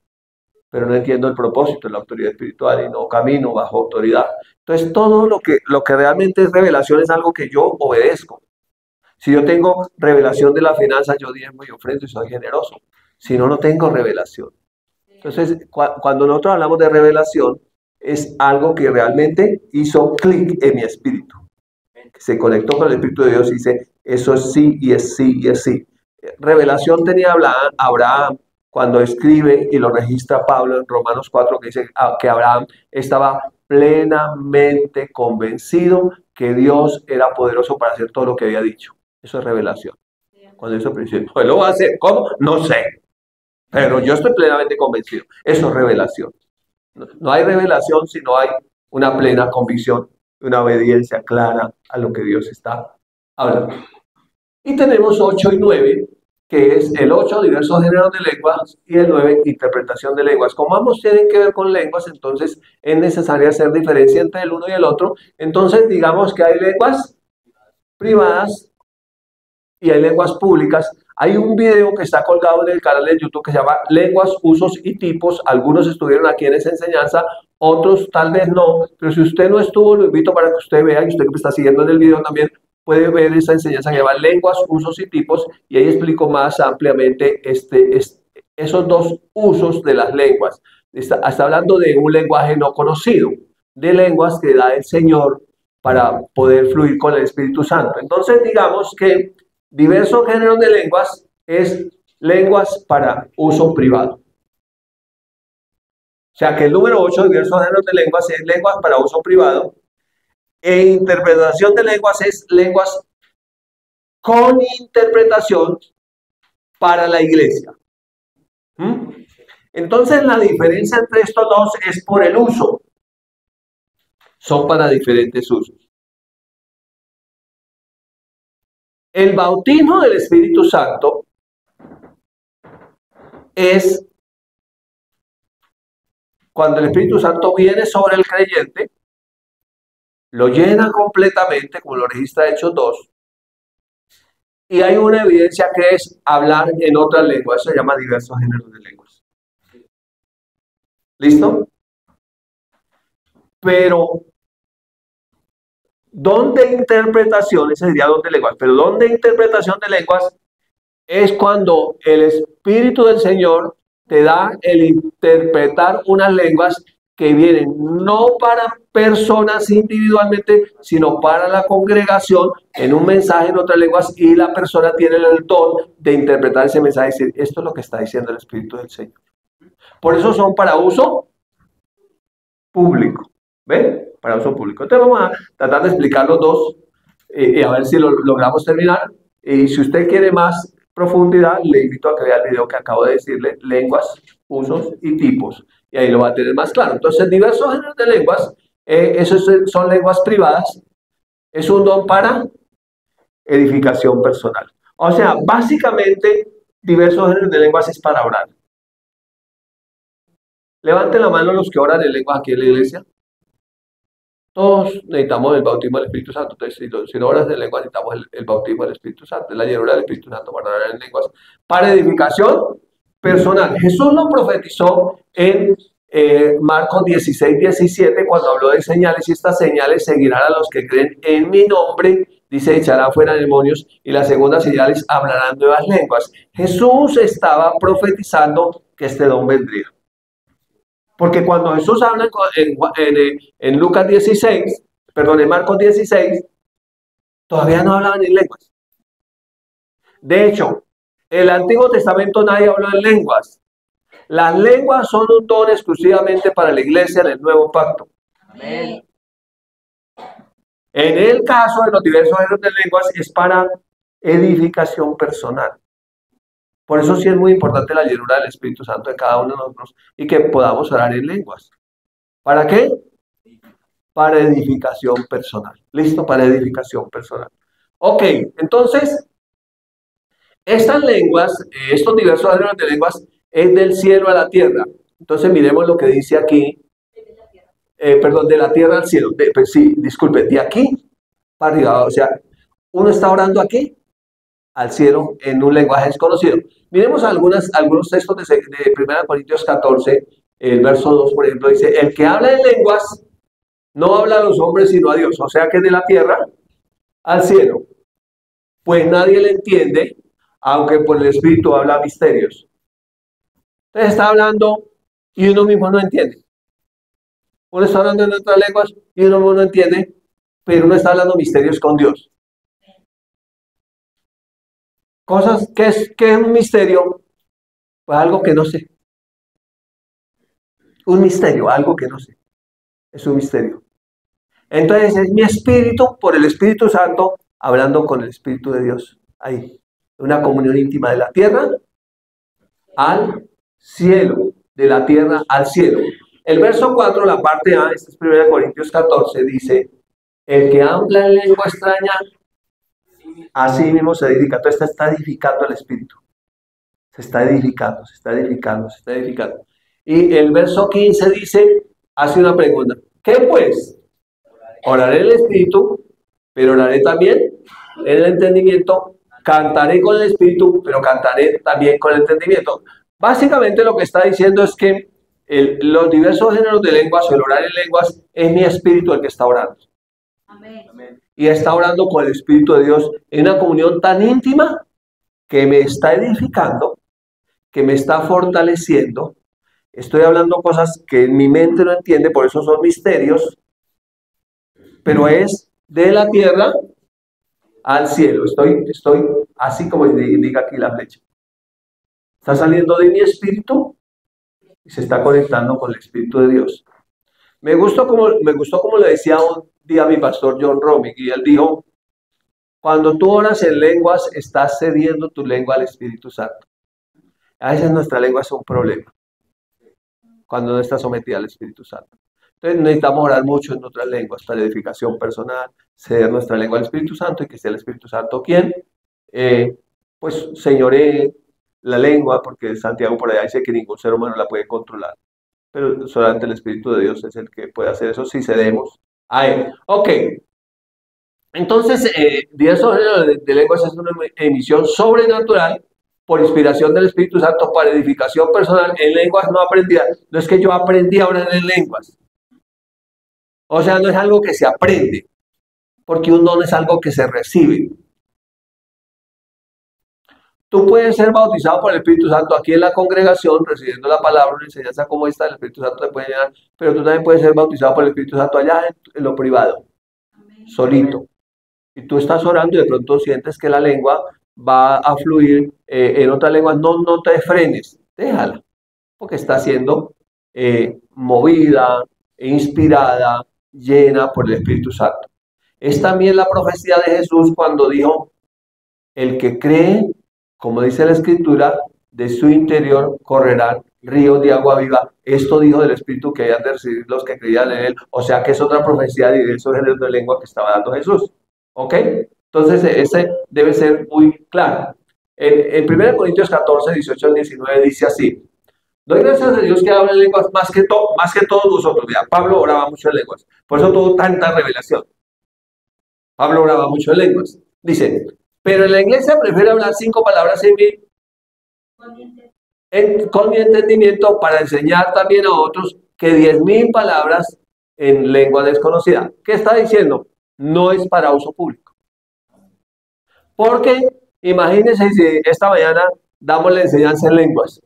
pero no entiendo el propósito de la autoridad espiritual y no camino bajo autoridad. Entonces, todo lo que realmente es revelación es algo que yo obedezco. Si yo tengo revelación de la finanza, yo diezmo y ofrendo y soy generoso. Si no, no tengo revelación. Entonces, cuando nosotros hablamos de revelación, es algo que realmente hizo clic en mi espíritu. Se conectó con el Espíritu de Dios y dice, eso es sí y es sí y es sí. Revelación tenía Abraham cuando escribe y lo registra Pablo en Romanos 4, que dice que Abraham estaba plenamente convencido que Dios era poderoso para hacer todo lo que había dicho. Eso es revelación. Cuando eso dice, pues lo va a hacer, ¿cómo? No sé. Pero yo estoy plenamente convencido. Eso es revelación. No hay revelación si no hay una plena convicción, una obediencia clara a lo que Dios está hablando. Y tenemos 8 y 9, que es el 8, diversos géneros de lenguas, y el 9, interpretación de lenguas. Como ambos tienen que ver con lenguas, entonces es necesario hacer diferencia entre el uno y el otro. Entonces, digamos que hay lenguas privadas y hay lenguas públicas. Hay un video que está colgado en el canal de YouTube que se llama Lenguas, Usos y Tipos. Algunos estuvieron aquí en esa enseñanza, otros tal vez no, pero si usted no estuvo, lo invito para que usted vea, y usted que me está siguiendo en el video también, puede ver esta enseñanza que llama lenguas, usos y tipos, y ahí explico más ampliamente esos dos usos de las lenguas. Está hablando de un lenguaje no conocido, de lenguas que da el Señor para poder fluir con el Espíritu Santo. Entonces, digamos que diversos géneros de lenguas es lenguas para uso privado. O sea que el número 8, diversos géneros de lenguas, es lenguas para uso privado. E interpretación de lenguas es lenguas con interpretación para la iglesia. Entonces la diferencia entre estos dos es por el uso. Son para diferentes usos. El bautismo del Espíritu Santo es cuando el Espíritu Santo viene sobre el creyente, lo llena completamente, como lo registra Hechos 2, y hay una evidencia que es hablar en otras lenguas. Eso se llama diversos géneros de lenguas. ¿Listo? Pero don de interpretación, ese sería don de lenguas, pero don de interpretación de lenguas es cuando el Espíritu del Señor te da el interpretar unas lenguas que vienen no para personas individualmente, sino para la congregación en un mensaje en otras lenguas, y la persona tiene el don de interpretar ese mensaje y decir, esto es lo que está diciendo el Espíritu del Señor. Por eso son para uso público. ¿Ven? Para uso público. Entonces vamos a tratar de explicar los dos y a ver si lo logramos terminar. Y si usted quiere más profundidad, le invito a que vea el video que acabo de decirle, lenguas, usos y tipos. Y ahí lo va a tener más claro. Entonces, diversos géneros de lenguas, esos son lenguas privadas, es un don para edificación personal. O sea, básicamente, diversos géneros de lenguas es para orar. Levanten la mano los que oran en lenguas aquí en la iglesia. Todos necesitamos el bautismo del Espíritu Santo. Entonces, si no oras en lenguas, necesitamos el bautismo del Espíritu Santo, es la llenura del Espíritu Santo para orar en lenguas. Para edificación personal. Jesús lo profetizó en Marcos 16, 17, cuando habló de señales, y estas señales seguirán a los que creen en mi nombre, dice, echará fuera demonios, y las segundas señales hablarán nuevas lenguas. Jesús estaba profetizando que este don vendría. Porque cuando Jesús habla en Lucas 16, perdón, en Marcos 16, todavía no hablaban en lenguas. De hecho, en el Antiguo Testamento nadie habló en lenguas. Las lenguas son un don exclusivamente para la iglesia en el Nuevo Pacto. Amén. En el caso de los diversos géneros de lenguas es para edificación personal. Por eso sí es muy importante la llenura del Espíritu Santo de cada uno de nosotros y que podamos orar en lenguas. ¿Para qué? Para edificación personal. ¿Listo? Para edificación personal. Ok, entonces, estas lenguas, estos diversos géneros de lenguas, es del cielo a la tierra. Entonces miremos lo que dice aquí. Perdón, de la tierra al cielo. Sí, disculpe, de aquí para arriba. O sea, uno está orando aquí al cielo en un lenguaje desconocido. Miremos algunos textos de 1 Corintios 14, el verso 2, por ejemplo, dice, el que habla en lenguas no habla a los hombres sino a Dios, o sea que de la tierra al cielo, pues nadie le entiende, aunque por el Espíritu habla misterios. Entonces está hablando y uno mismo no entiende. Uno está hablando en otras lenguas y uno mismo no entiende, pero uno está hablando misterios con Dios. Cosas, ¿qué es un misterio? Pues algo que no sé. Un misterio, algo que no sé. Es un misterio. Entonces es mi espíritu, por el Espíritu Santo, hablando con el Espíritu de Dios. Ahí. Una comunión íntima de la tierra al cielo. De la tierra al cielo. El verso 4, la parte A, este es 1 Corintios 14, dice, el que habla en lengua extraña, así mismo se edifica. Entonces está edificando el Espíritu. Se está edificando, se está edificando, se está edificando. Y el verso 15 dice, hace una pregunta. ¿Qué pues? Oraré en el Espíritu, pero oraré también en el entendimiento. Cantaré con el Espíritu, pero cantaré también con el entendimiento. Básicamente lo que está diciendo es que los diversos géneros de lenguas, o el orar en lenguas, es mi espíritu el que está orando. Y está orando con el Espíritu de Dios en una comunión tan íntima que me está edificando, que me está fortaleciendo. Estoy hablando cosas que en mi mente no entiende, por eso son misterios, pero es de la tierra al cielo. Estoy así como indica aquí la flecha. Está saliendo de mi espíritu y se está conectando con el Espíritu de Dios. Me gustó como le decía un día mi pastor John Romick, y él dijo: cuando tú oras en lenguas, estás cediendo tu lengua al Espíritu Santo. A veces nuestra lengua es un problema cuando no está sometida al Espíritu Santo. Entonces necesitamos orar mucho en otras lenguas para edificación personal, ceder nuestra lengua al Espíritu Santo y que sea el Espíritu Santo quien, pues, señoree la lengua, porque Santiago por allá dice que ningún ser humano la puede controlar, pero solamente el Espíritu de Dios es el que puede hacer eso si cedemos a él. Ok, entonces, diversos géneros de lenguas es una emisión sobrenatural por inspiración del Espíritu Santo para edificación personal en lenguas no aprendidas. No es que yo aprendí a hablar en lenguas. O sea, no es algo que se aprende, porque un don es algo que se recibe. Tú puedes ser bautizado por el Espíritu Santo aquí en la congregación, recibiendo la palabra, una enseñanza como esta, el Espíritu Santo te puede llenar, pero tú también puedes ser bautizado por el Espíritu Santo allá en lo privado, solito. Y tú estás orando y de pronto sientes que la lengua va a fluir en otra lengua. No te frenes, déjala, porque está siendo movida, inspirada, llena por el Espíritu Santo. Es también la profecía de Jesús cuando dijo: el que cree, como dice la Escritura, de su interior correrán ríos de agua viva. Esto dijo del Espíritu que habían de recibir los que creían en él. O sea que es otra profecía de esos géneros de lengua que estaba dando Jesús. ¿Ok? Entonces, ese debe ser muy claro. En 1 Corintios 14, 18 al 19 dice así: doy gracias a Dios que habla en lenguas más que todos nosotros. Mira, Pablo oraba mucho en lenguas. Por eso tuvo tanta revelación. Pablo oraba mucho en lenguas. Dice: pero en la iglesia prefiero hablar 5 palabras con mi entendimiento para enseñar también a otros que 10.000 palabras en lengua desconocida. ¿Qué está diciendo? No es para uso público. Porque imagínense si esta mañana damos la enseñanza en lenguas.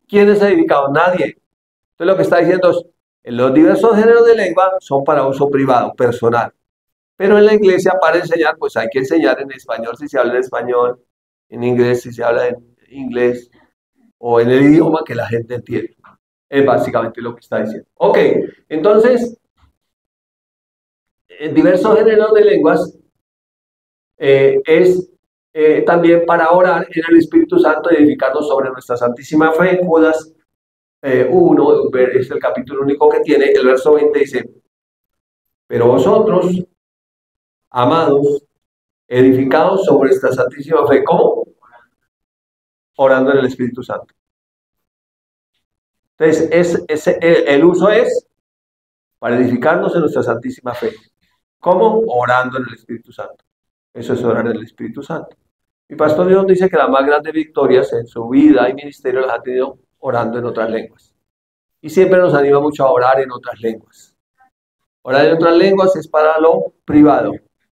¿Quién es edificado? Nadie. Entonces lo que está diciendo es: los diversos géneros de lengua son para uso privado, personal. Pero en la iglesia para enseñar, pues hay que enseñar en español si se habla en español, en inglés si se habla en inglés, o en el idioma que la gente entiende. Es básicamente lo que está diciendo. Ok, entonces, diversos géneros de lenguas es también para orar en el Espíritu Santo y edificarnos sobre nuestra santísima fe. Judas 1, es el capítulo único que tiene, el verso 20 dice: pero vosotros, amados, edificados sobre esta santísima fe. ¿Cómo? Orando en el Espíritu Santo. Entonces, el uso es para edificarnos en nuestra santísima fe. ¿Cómo? Orando en el Espíritu Santo. Eso es orar en el Espíritu Santo. Mi pastor Dios dice que las más grandes victorias en su vida y ministerio las ha tenido orando en otras lenguas. Y siempre nos anima mucho a orar en otras lenguas. Orar en otras lenguas es para lo privado.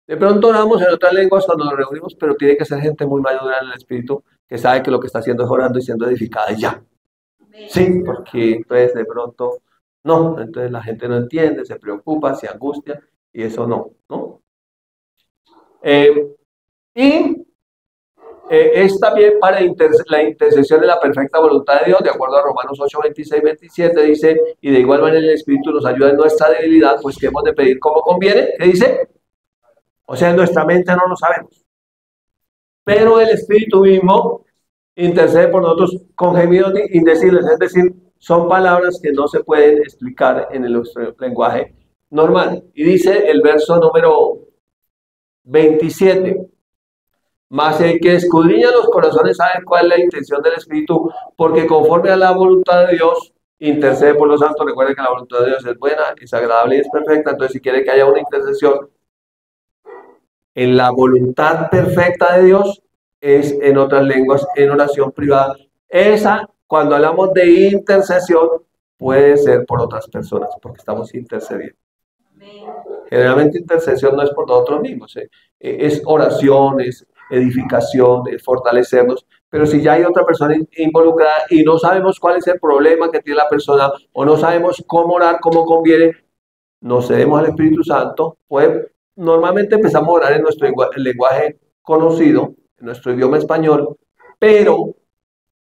De pronto oramos en otras lenguas cuando nos reunimos, pero tiene que ser gente muy madura en el Espíritu, que sabe que lo que está haciendo es orando y siendo edificada y ya. Sí, porque entonces de pronto no, entonces la gente no entiende, se preocupa, se angustia, y eso no. Es también para la intercesión de la perfecta voluntad de Dios, de acuerdo a Romanos 8, 26, 27, dice: y de igual manera el Espíritu nos ayuda en nuestra debilidad, pues que hemos de pedir como conviene. ¿Qué dice? O sea, en nuestra mente no lo sabemos, pero el Espíritu mismo intercede por nosotros con gemidos indecibles, es decir, son palabras que no se pueden explicar en el lenguaje normal. Y dice el verso número 27: mas el que escudriña los corazones sabe cuál es la intención del Espíritu, porque conforme a la voluntad de Dios intercede por los santos. Recuerden que la voluntad de Dios es buena, es agradable y es perfecta. Entonces, si quiere que haya una intercesión en la voluntad perfecta de Dios, es en otras lenguas, en oración privada. Esa, cuando hablamos de intercesión, puede ser por otras personas, porque estamos intercediendo. Generalmente intercesión no es por nosotros mismos, es oración, es edificación, es fortalecernos. Pero si ya hay otra persona involucrada y no sabemos cuál es el problema que tiene la persona o no sabemos cómo orar, cómo conviene, nos cedemos al Espíritu Santo, pues normalmente empezamos a orar en nuestro lenguaje conocido, en nuestro idioma español, pero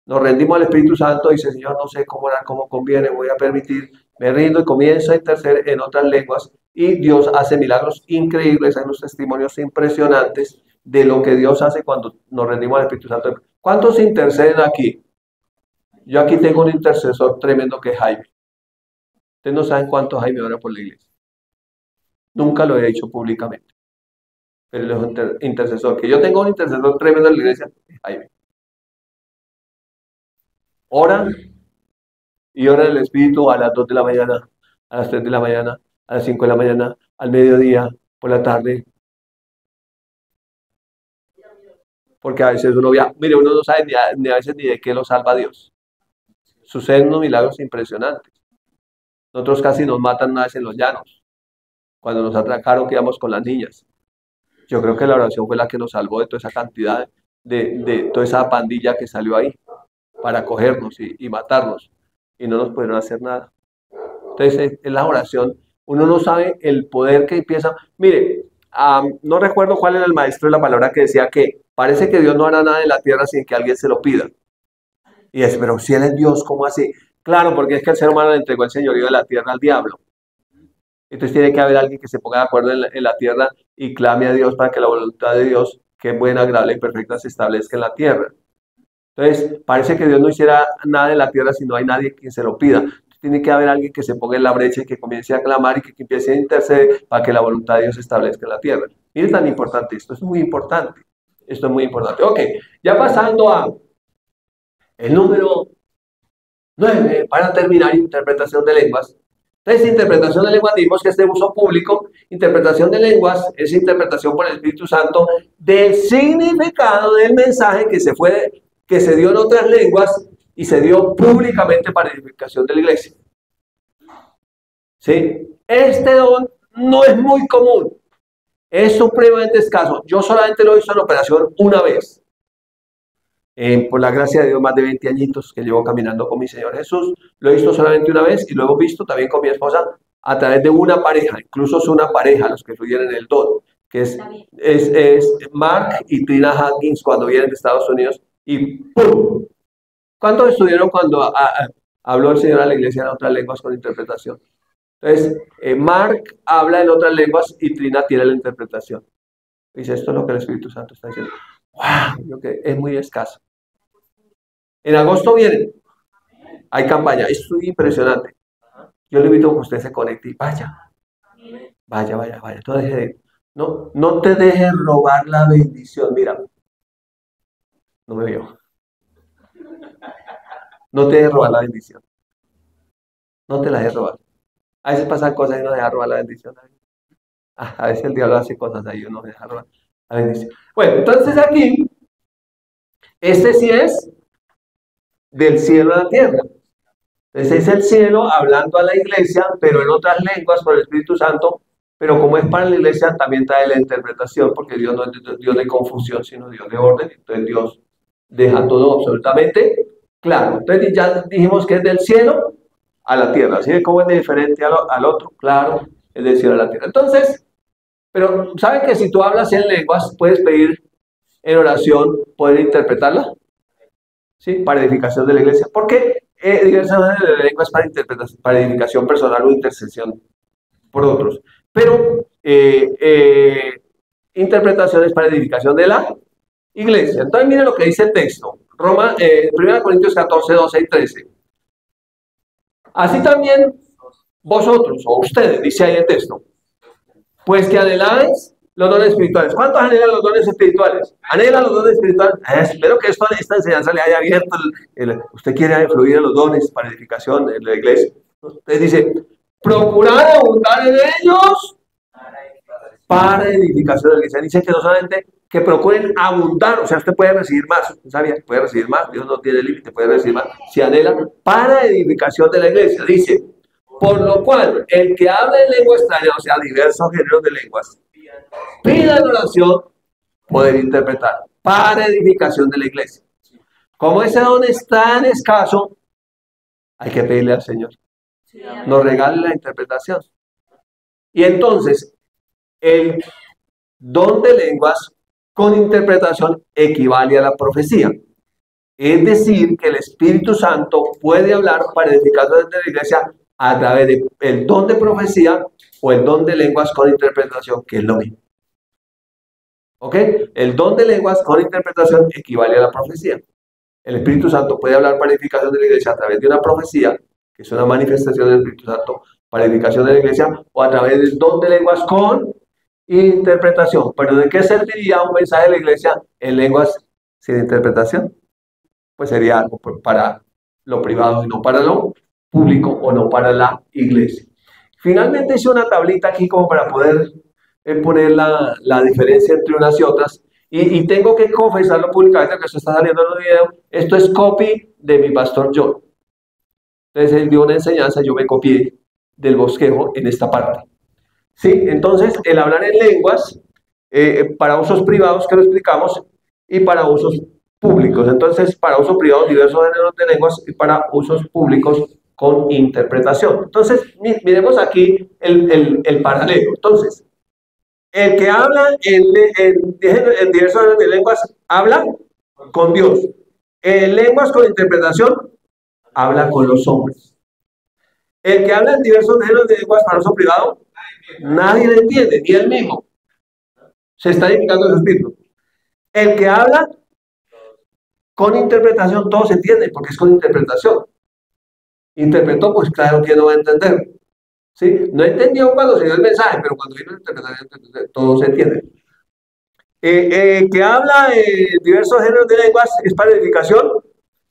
nos rendimos al Espíritu Santo y dice, Señor, no sé cómo orar, cómo conviene, voy a permitir, me rindo y comienzo a interceder en otras lenguas y Dios hace milagros increíbles, hay unos testimonios impresionantes de lo que Dios hace cuando nos rendimos al Espíritu Santo. ¿Cuántos interceden aquí? Yo aquí tengo un intercesor tremendo que es Jaime. Ustedes no saben cuánto Jaime ora por la iglesia. Nunca lo he hecho públicamente. Pero él es un intercesor. Que yo tengo un intercesor tremendo en la iglesia, es Jaime. Ora y ora en el Espíritu a las 2 de la mañana, a las 3 de la mañana, a las 5 de la mañana, al mediodía, por la tarde. Porque a veces uno mire, uno no sabe ni a veces ni de qué lo salva Dios. Suceden unos milagros impresionantes. Nosotros casi nos matan una vez en los llanos, cuando nos atracaron que íbamos con las niñas. Yo creo que la oración fue la que nos salvó de toda esa cantidad, de toda esa pandilla que salió ahí para cogernos y matarnos. Y no nos pudieron hacer nada. Entonces, en la oración, uno no sabe el poder que empieza. Mire, no recuerdo cuál era el maestro de la palabra que decía que parece que Dios no hará nada en la tierra sin que alguien se lo pida. Y es, pero si Él es Dios, ¿cómo así? Claro, porque es que el ser humano le entregó el señorío de la tierra al diablo. Entonces tiene que haber alguien que se ponga de acuerdo en la tierra y clame a Dios para que la voluntad de Dios, que es buena, agradable y perfecta, se establezca en la tierra. Entonces, parece que Dios no hiciera nada en la tierra si no hay nadie quien se lo pida. Tiene que haber alguien que se ponga en la brecha y que comience a clamar y que empiece a interceder para que la voluntad de Dios se establezca en la tierra. Mire tan importante, esto es muy importante. Esto es muy importante. Ok, ya pasando a el número 9, para terminar, interpretación de lenguas. Entonces, interpretación de lenguas, dijimos que es de uso público. Interpretación de lenguas es interpretación por el Espíritu Santo del significado del mensaje que se dio en otras lenguas y se dio públicamente para edificación de la iglesia. ¿Sí? Este don no es muy común, es supremamente escaso. Yo solamente lo hice en operación una vez. Por la gracia de Dios, más de 20 añitos que llevo caminando con mi Señor Jesús, lo he visto solamente una vez y lo hemos visto también con mi esposa a través de una pareja, incluso es una pareja los que fluyen en el don, que es Mark y Trina Hankins cuando vienen de Estados Unidos y ¡pum! ¿Cuántos estuvieron cuando habló el Señor a la iglesia en otras lenguas con interpretación? Entonces, Mark habla en otras lenguas y Trina tiene la interpretación. Dice, esto es lo que el Espíritu Santo está diciendo. ¡Wow! Yo que es muy escaso. En agosto vienen. Hay campaña. Es impresionante. Yo le invito a que usted se conecte y vaya. Vaya. No te dejes robar la bendición. Mira. No me veo. No te dejes robar la bendición. No te la dejes robar. A veces pasan cosas y no deja robar la bendición. A veces el diablo hace cosas ahí y uno deja robar la bendición. Bueno, entonces aquí, este sí es del cielo a la tierra. Entonces es el cielo hablando a la iglesia, pero en otras lenguas por el Espíritu Santo, pero como es para la iglesia, también trae la interpretación, porque Dios no es Dios de confusión, sino Dios de orden. Entonces Dios deja todo absolutamente claro. Entonces ya dijimos que es del cielo a la tierra. ¿Así de cómo es diferente al otro? Claro, es del cielo a la tierra. Entonces, pero ¿saben que si tú hablas en lenguas, puedes pedir en oración poder interpretarla? ¿Sí? Para edificación de la iglesia. ¿Por qué? Edificación de la lengua es para edificación personal o intercesión por otros. Pero interpretaciones para edificación de la iglesia. Entonces, miren lo que dice el texto. 1 Corintios 14, 12 y 13. Así también vosotros, o ustedes, dice ahí el texto, pues que anheláis los dones espirituales. ¿Cuántos anhelan los dones espirituales? ¿Anhelan los dones espirituales? Espero que esta enseñanza le haya abierto. Usted quiere fluir en los dones para edificación de la iglesia. Entonces dice, procurad abundar en ellos para edificación de la iglesia. Dice que no solamente que procuren abundar, o sea, usted puede recibir más. ¿Sabía? Puede recibir más. Dios no tiene límite, puede recibir más. Si anhelan para edificación de la iglesia. Dice, Por lo cual, el que habla en lengua extraña, o sea, diversos géneros de lenguas, pida en oración poder interpretar para edificación de la iglesia. Como ese don es tan escaso, hay que pedirle al Señor. Nos regale la interpretación. Y entonces, el don de lenguas con interpretación equivale a la profecía. Es decir, que el Espíritu Santo puede hablar para edificación de la iglesia a través del don de profecía o el don de lenguas con interpretación, que es lo mismo. ¿Ok? El don de lenguas con interpretación equivale a la profecía. El Espíritu Santo puede hablar para edificación de la iglesia a través de una profecía, que es una manifestación del Espíritu Santo para edificación de la iglesia, o a través del don de lenguas con interpretación. Pero ¿de qué serviría un mensaje de la iglesia en lenguas sin interpretación? Pues sería algo para lo privado y no para lo público o no para la iglesia. Finalmente hice una tablita aquí como para poder poner la diferencia entre unas y otras. Y tengo que confesarlo públicamente, que esto está saliendo en los videos. Esto es copy de mi pastor John. Entonces él dio una enseñanza, yo me copié del bosquejo en esta parte. ¿Sí? Entonces, el hablar en lenguas para usos privados, que lo explicamos, y para usos públicos. Entonces, para uso privado, diversos géneros de lenguas, y para usos públicos con interpretación. Entonces, miremos aquí el paralelo. Entonces, el que habla en diversos géneros de lenguas, habla con Dios. En lenguas con interpretación, habla con los hombres. El que habla en diversos géneros de lenguas para uso privado, nadie le entiende, ni él mismo. Se está edificando su espíritu. El que habla con interpretación, todos se entienden, porque es con interpretación. Interpretó, pues claro que no va a entender. ¿Sí? No entendió cuando se dio el mensaje, pero cuando vino la interpretación, todos se entienden. Que habla diversos géneros de lenguas es para edificación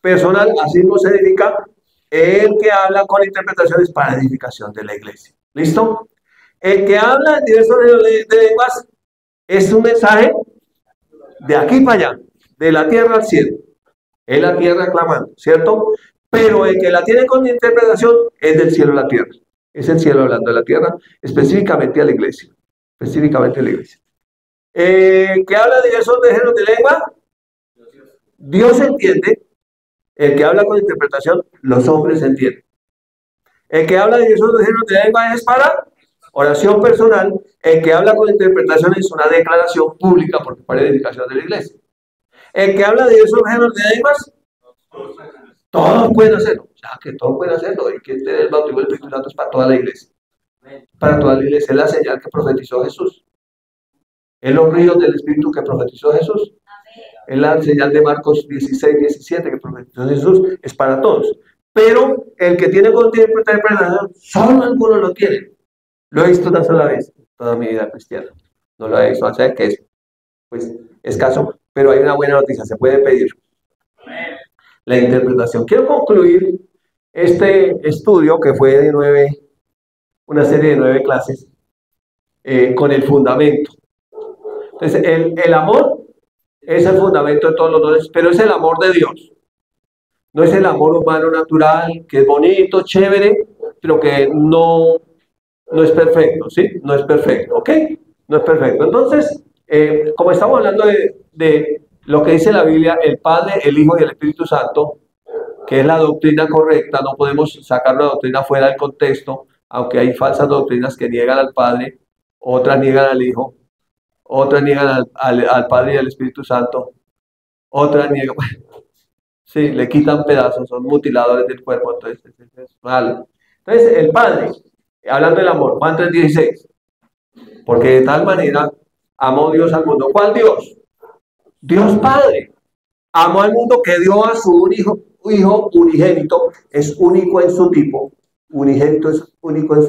personal, así no se edifica. El que habla con interpretación es para edificación de la iglesia. ¿Listo? El que habla en diversos géneros de lenguas es un mensaje de aquí para allá, de la tierra al cielo. Es la tierra clamando, ¿cierto? Pero el que la tiene con interpretación es del cielo a la tierra. Es el cielo hablando de la tierra, específicamente a la iglesia. Específicamente a la iglesia. Que habla de diversos géneros de lengua, Dios entiende. El que habla con interpretación, los hombres entienden. El que habla de diversos géneros de lengua es para oración personal. El que habla con interpretación es una declaración pública porque para edificación de la iglesia. El que habla de diversos géneros de lenguas, todos pueden hacerlo. O sea, que todos pueden hacerlo. Y que el bautismo del Espíritu Santo es para toda la iglesia. Para toda la iglesia. Es la señal que profetizó Jesús. Es los ríos del Espíritu que profetizó Jesús. Es la señal de Marcos 16, 17 que profetizó Jesús. Es para todos. Pero el que tiene con interpretación, solo algunos lo tienen. Lo he visto una sola vez en toda mi vida cristiana. No lo he visto, o sea que es pues escaso, pero hay una buena noticia, se puede pedir la interpretación. Quiero concluir este estudio que fue de una serie de 9 clases con el fundamento. Entonces, el amor es el fundamento de todos los dones, pero es el amor de Dios. No es el amor humano natural, que es bonito, chévere, pero que no es perfecto, ¿sí? No es perfecto, ¿ok? No es perfecto. Entonces, como estamos hablando de lo que dice la Biblia, el Padre, el Hijo y el Espíritu Santo, que es la doctrina correcta, no podemos sacar la doctrina fuera del contexto, aunque hay falsas doctrinas que niegan al Padre, otras niegan al Hijo, otras niegan al Padre y al Espíritu Santo, otras niegan, sí, le quitan pedazos, son mutiladores del cuerpo, entonces es malo. Entonces, el Padre, hablando del amor, Juan 3:16, porque de tal manera amó Dios al mundo. ¿Cuál Dios? Dios Padre. Amó al mundo que dio a su hijo unigénito, es único en su tipo. Unigénito es único en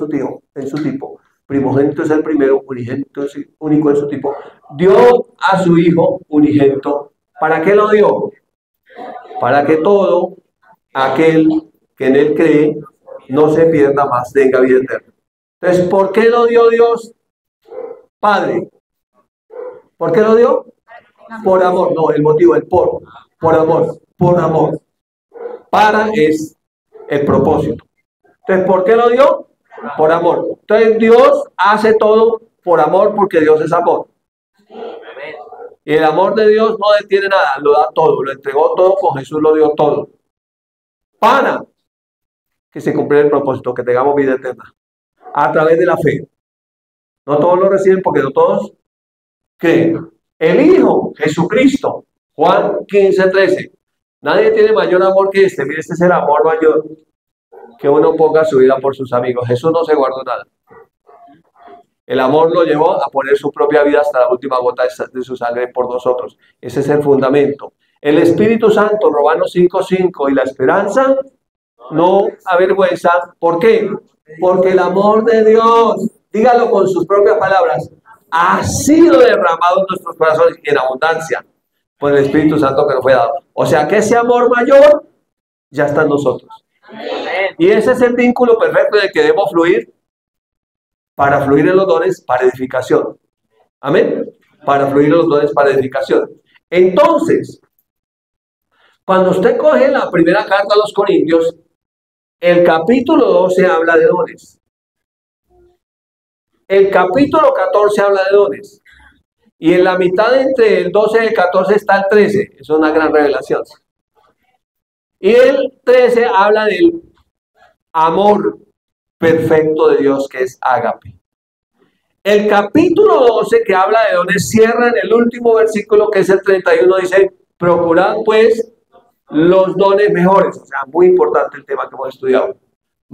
su tipo. Primogénito es el primero, unigénito es único en su tipo. Dio a su hijo unigénito. ¿Para qué lo dio? Para que todo aquel que en él cree no se pierda más, tenga vida eterna. Entonces, ¿por qué lo dio Dios Padre? ¿Por qué lo dio? Por amor, no, el motivo, por amor. Para es el propósito. Entonces, ¿por qué lo dio? Por amor. Entonces Dios hace todo por amor porque Dios es amor. Y el amor de Dios no detiene nada, lo da todo, lo entregó todo, con Jesús lo dio todo. Para que se cumpla el propósito, que tengamos vida eterna. A través de la fe. No todos lo reciben porque no todos creen. El Hijo, Jesucristo, Juan 15:13. Nadie tiene mayor amor que este. Mire, este es el amor mayor. Que uno ponga su vida por sus amigos. Jesús no se guardó nada. El amor lo llevó a poner su propia vida hasta la última gota de su sangre por nosotros. Ese es el fundamento. El Espíritu Santo, Romanos 5:5, y la esperanza no avergüenza. ¿Por qué? Porque el amor de Dios, dígalo con sus propias palabras, ha sido derramado en nuestros corazones en abundancia por el Espíritu Santo que nos fue dado. O sea que ese amor mayor ya está en nosotros. Y ese es el vínculo perfecto en el que debemos fluir para fluir en los dones para edificación. Amén. Para fluir en los dones para edificación. Entonces, cuando usted coge la primera carta a los Corintios, el capítulo 12 habla de dones. El capítulo 14 habla de dones. Y en la mitad entre el 12 y el 14 está el 13. Es una gran revelación. Y el 13 habla del amor perfecto de Dios, que es ágape. El capítulo 12, que habla de dones, cierra en el último versículo, que es el 31, dice: procurad pues los dones mejores. O sea, muy importante el tema que hemos estudiado.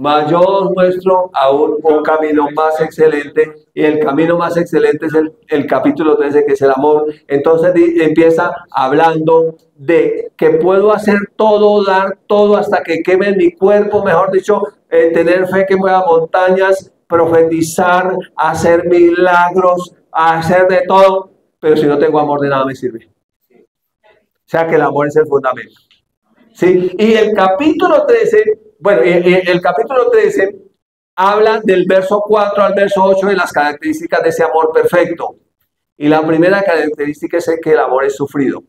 Mas yo os muestro aún un camino más excelente, y el camino más excelente es el capítulo 13, que es el amor. Entonces empieza hablando de que puedo hacer todo, dar todo hasta que queme mi cuerpo, mejor dicho, tener fe que mueva montañas, profetizar, hacer milagros, hacer de todo, pero si no tengo amor de nada me sirve. O sea que el amor es el fundamento. ¿Sí? Y el capítulo 13, bueno, el capítulo 13 habla del verso 4 al verso 8 de las características de ese amor perfecto. Y la primera característica es que el amor es sufrido.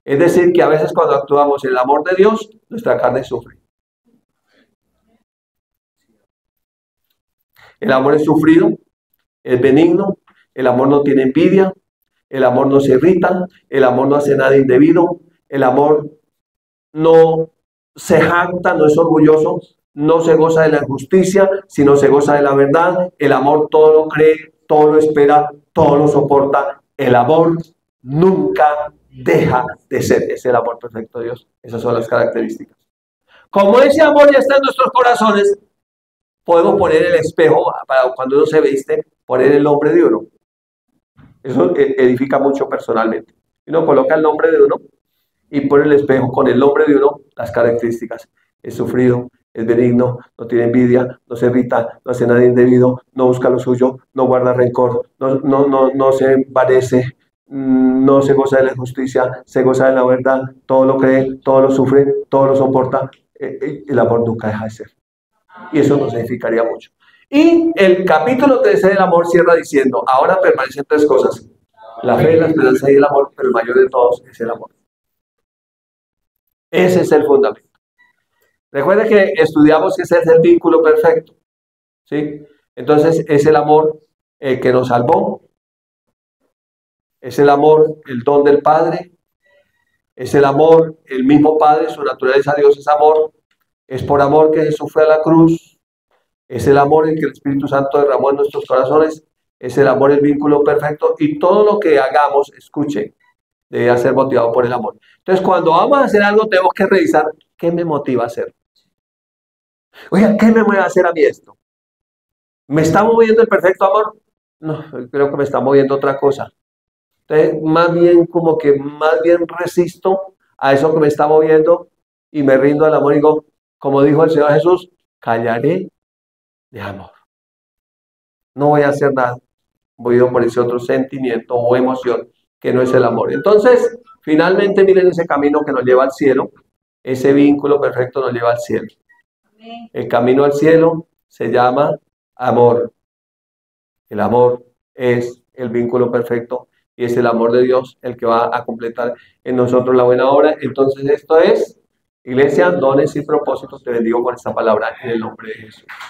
Es decir, que a veces cuando actuamos en el amor de Dios, nuestra carne sufre. El amor es sufrido, es benigno, el amor no tiene envidia, el amor no se irrita, el amor no hace nada indebido, el amor no se jacta, no es orgulloso, no se goza de la injusticia, sino se goza de la verdad. El amor todo lo cree, todo lo espera, todo lo soporta. El amor nunca deja de ser. Es el amor perfecto de Dios. Esas son las características. Como ese amor ya está en nuestros corazones, podemos poner el espejo para cuando uno se viste, poner el nombre de uno. Eso edifica mucho personalmente. Uno coloca el nombre de uno y pone el espejo con el nombre de uno, las características. Es sufrido, es benigno, no tiene envidia, no se irrita, no hace nada indebido, no busca lo suyo, no guarda rencor, no se envanece, no se goza de la justicia, se goza de la verdad, todo lo cree, todo lo sufre, todo lo soporta. El amor nunca deja de ser. Y eso nos edificaría mucho. Y el capítulo 13 del amor cierra diciendo: ahora permanecen tres cosas: la fe, la esperanza y el amor, pero el mayor de todos es el amor. Ese es el fundamento. Recuerden que estudiamos que ese es el vínculo perfecto, ¿sí? Entonces es el amor que nos salvó, es el amor, el don del Padre, es el amor, el mismo Padre, su naturaleza Dios es amor, es por amor que Jesús fue a la cruz, es el amor en que el Espíritu Santo derramó en nuestros corazones, es el amor, el vínculo perfecto, y todo lo que hagamos, escuchen, debe ser motivado por el amor. Entonces, cuando vamos a hacer algo, tenemos que revisar qué me motiva a hacer. Oiga, ¿qué me mueve a hacer a mí esto? ¿Me está moviendo el perfecto amor? No, creo que me está moviendo otra cosa. Entonces, más bien resisto a eso que me está moviendo y me rindo al amor y digo, como dijo el Señor Jesús, callaré de amor. No voy a hacer nada. Voy a ir por ese otro sentimiento o emoción que no es el amor. Entonces, finalmente, miren ese camino que nos lleva al cielo. Ese vínculo perfecto nos lleva al cielo. El camino al cielo se llama amor. El amor es el vínculo perfecto y es el amor de Dios el que va a completar en nosotros la buena obra. Entonces, esto es, iglesia, dones y propósitos. Te bendigo con esta palabra en el nombre de Jesús.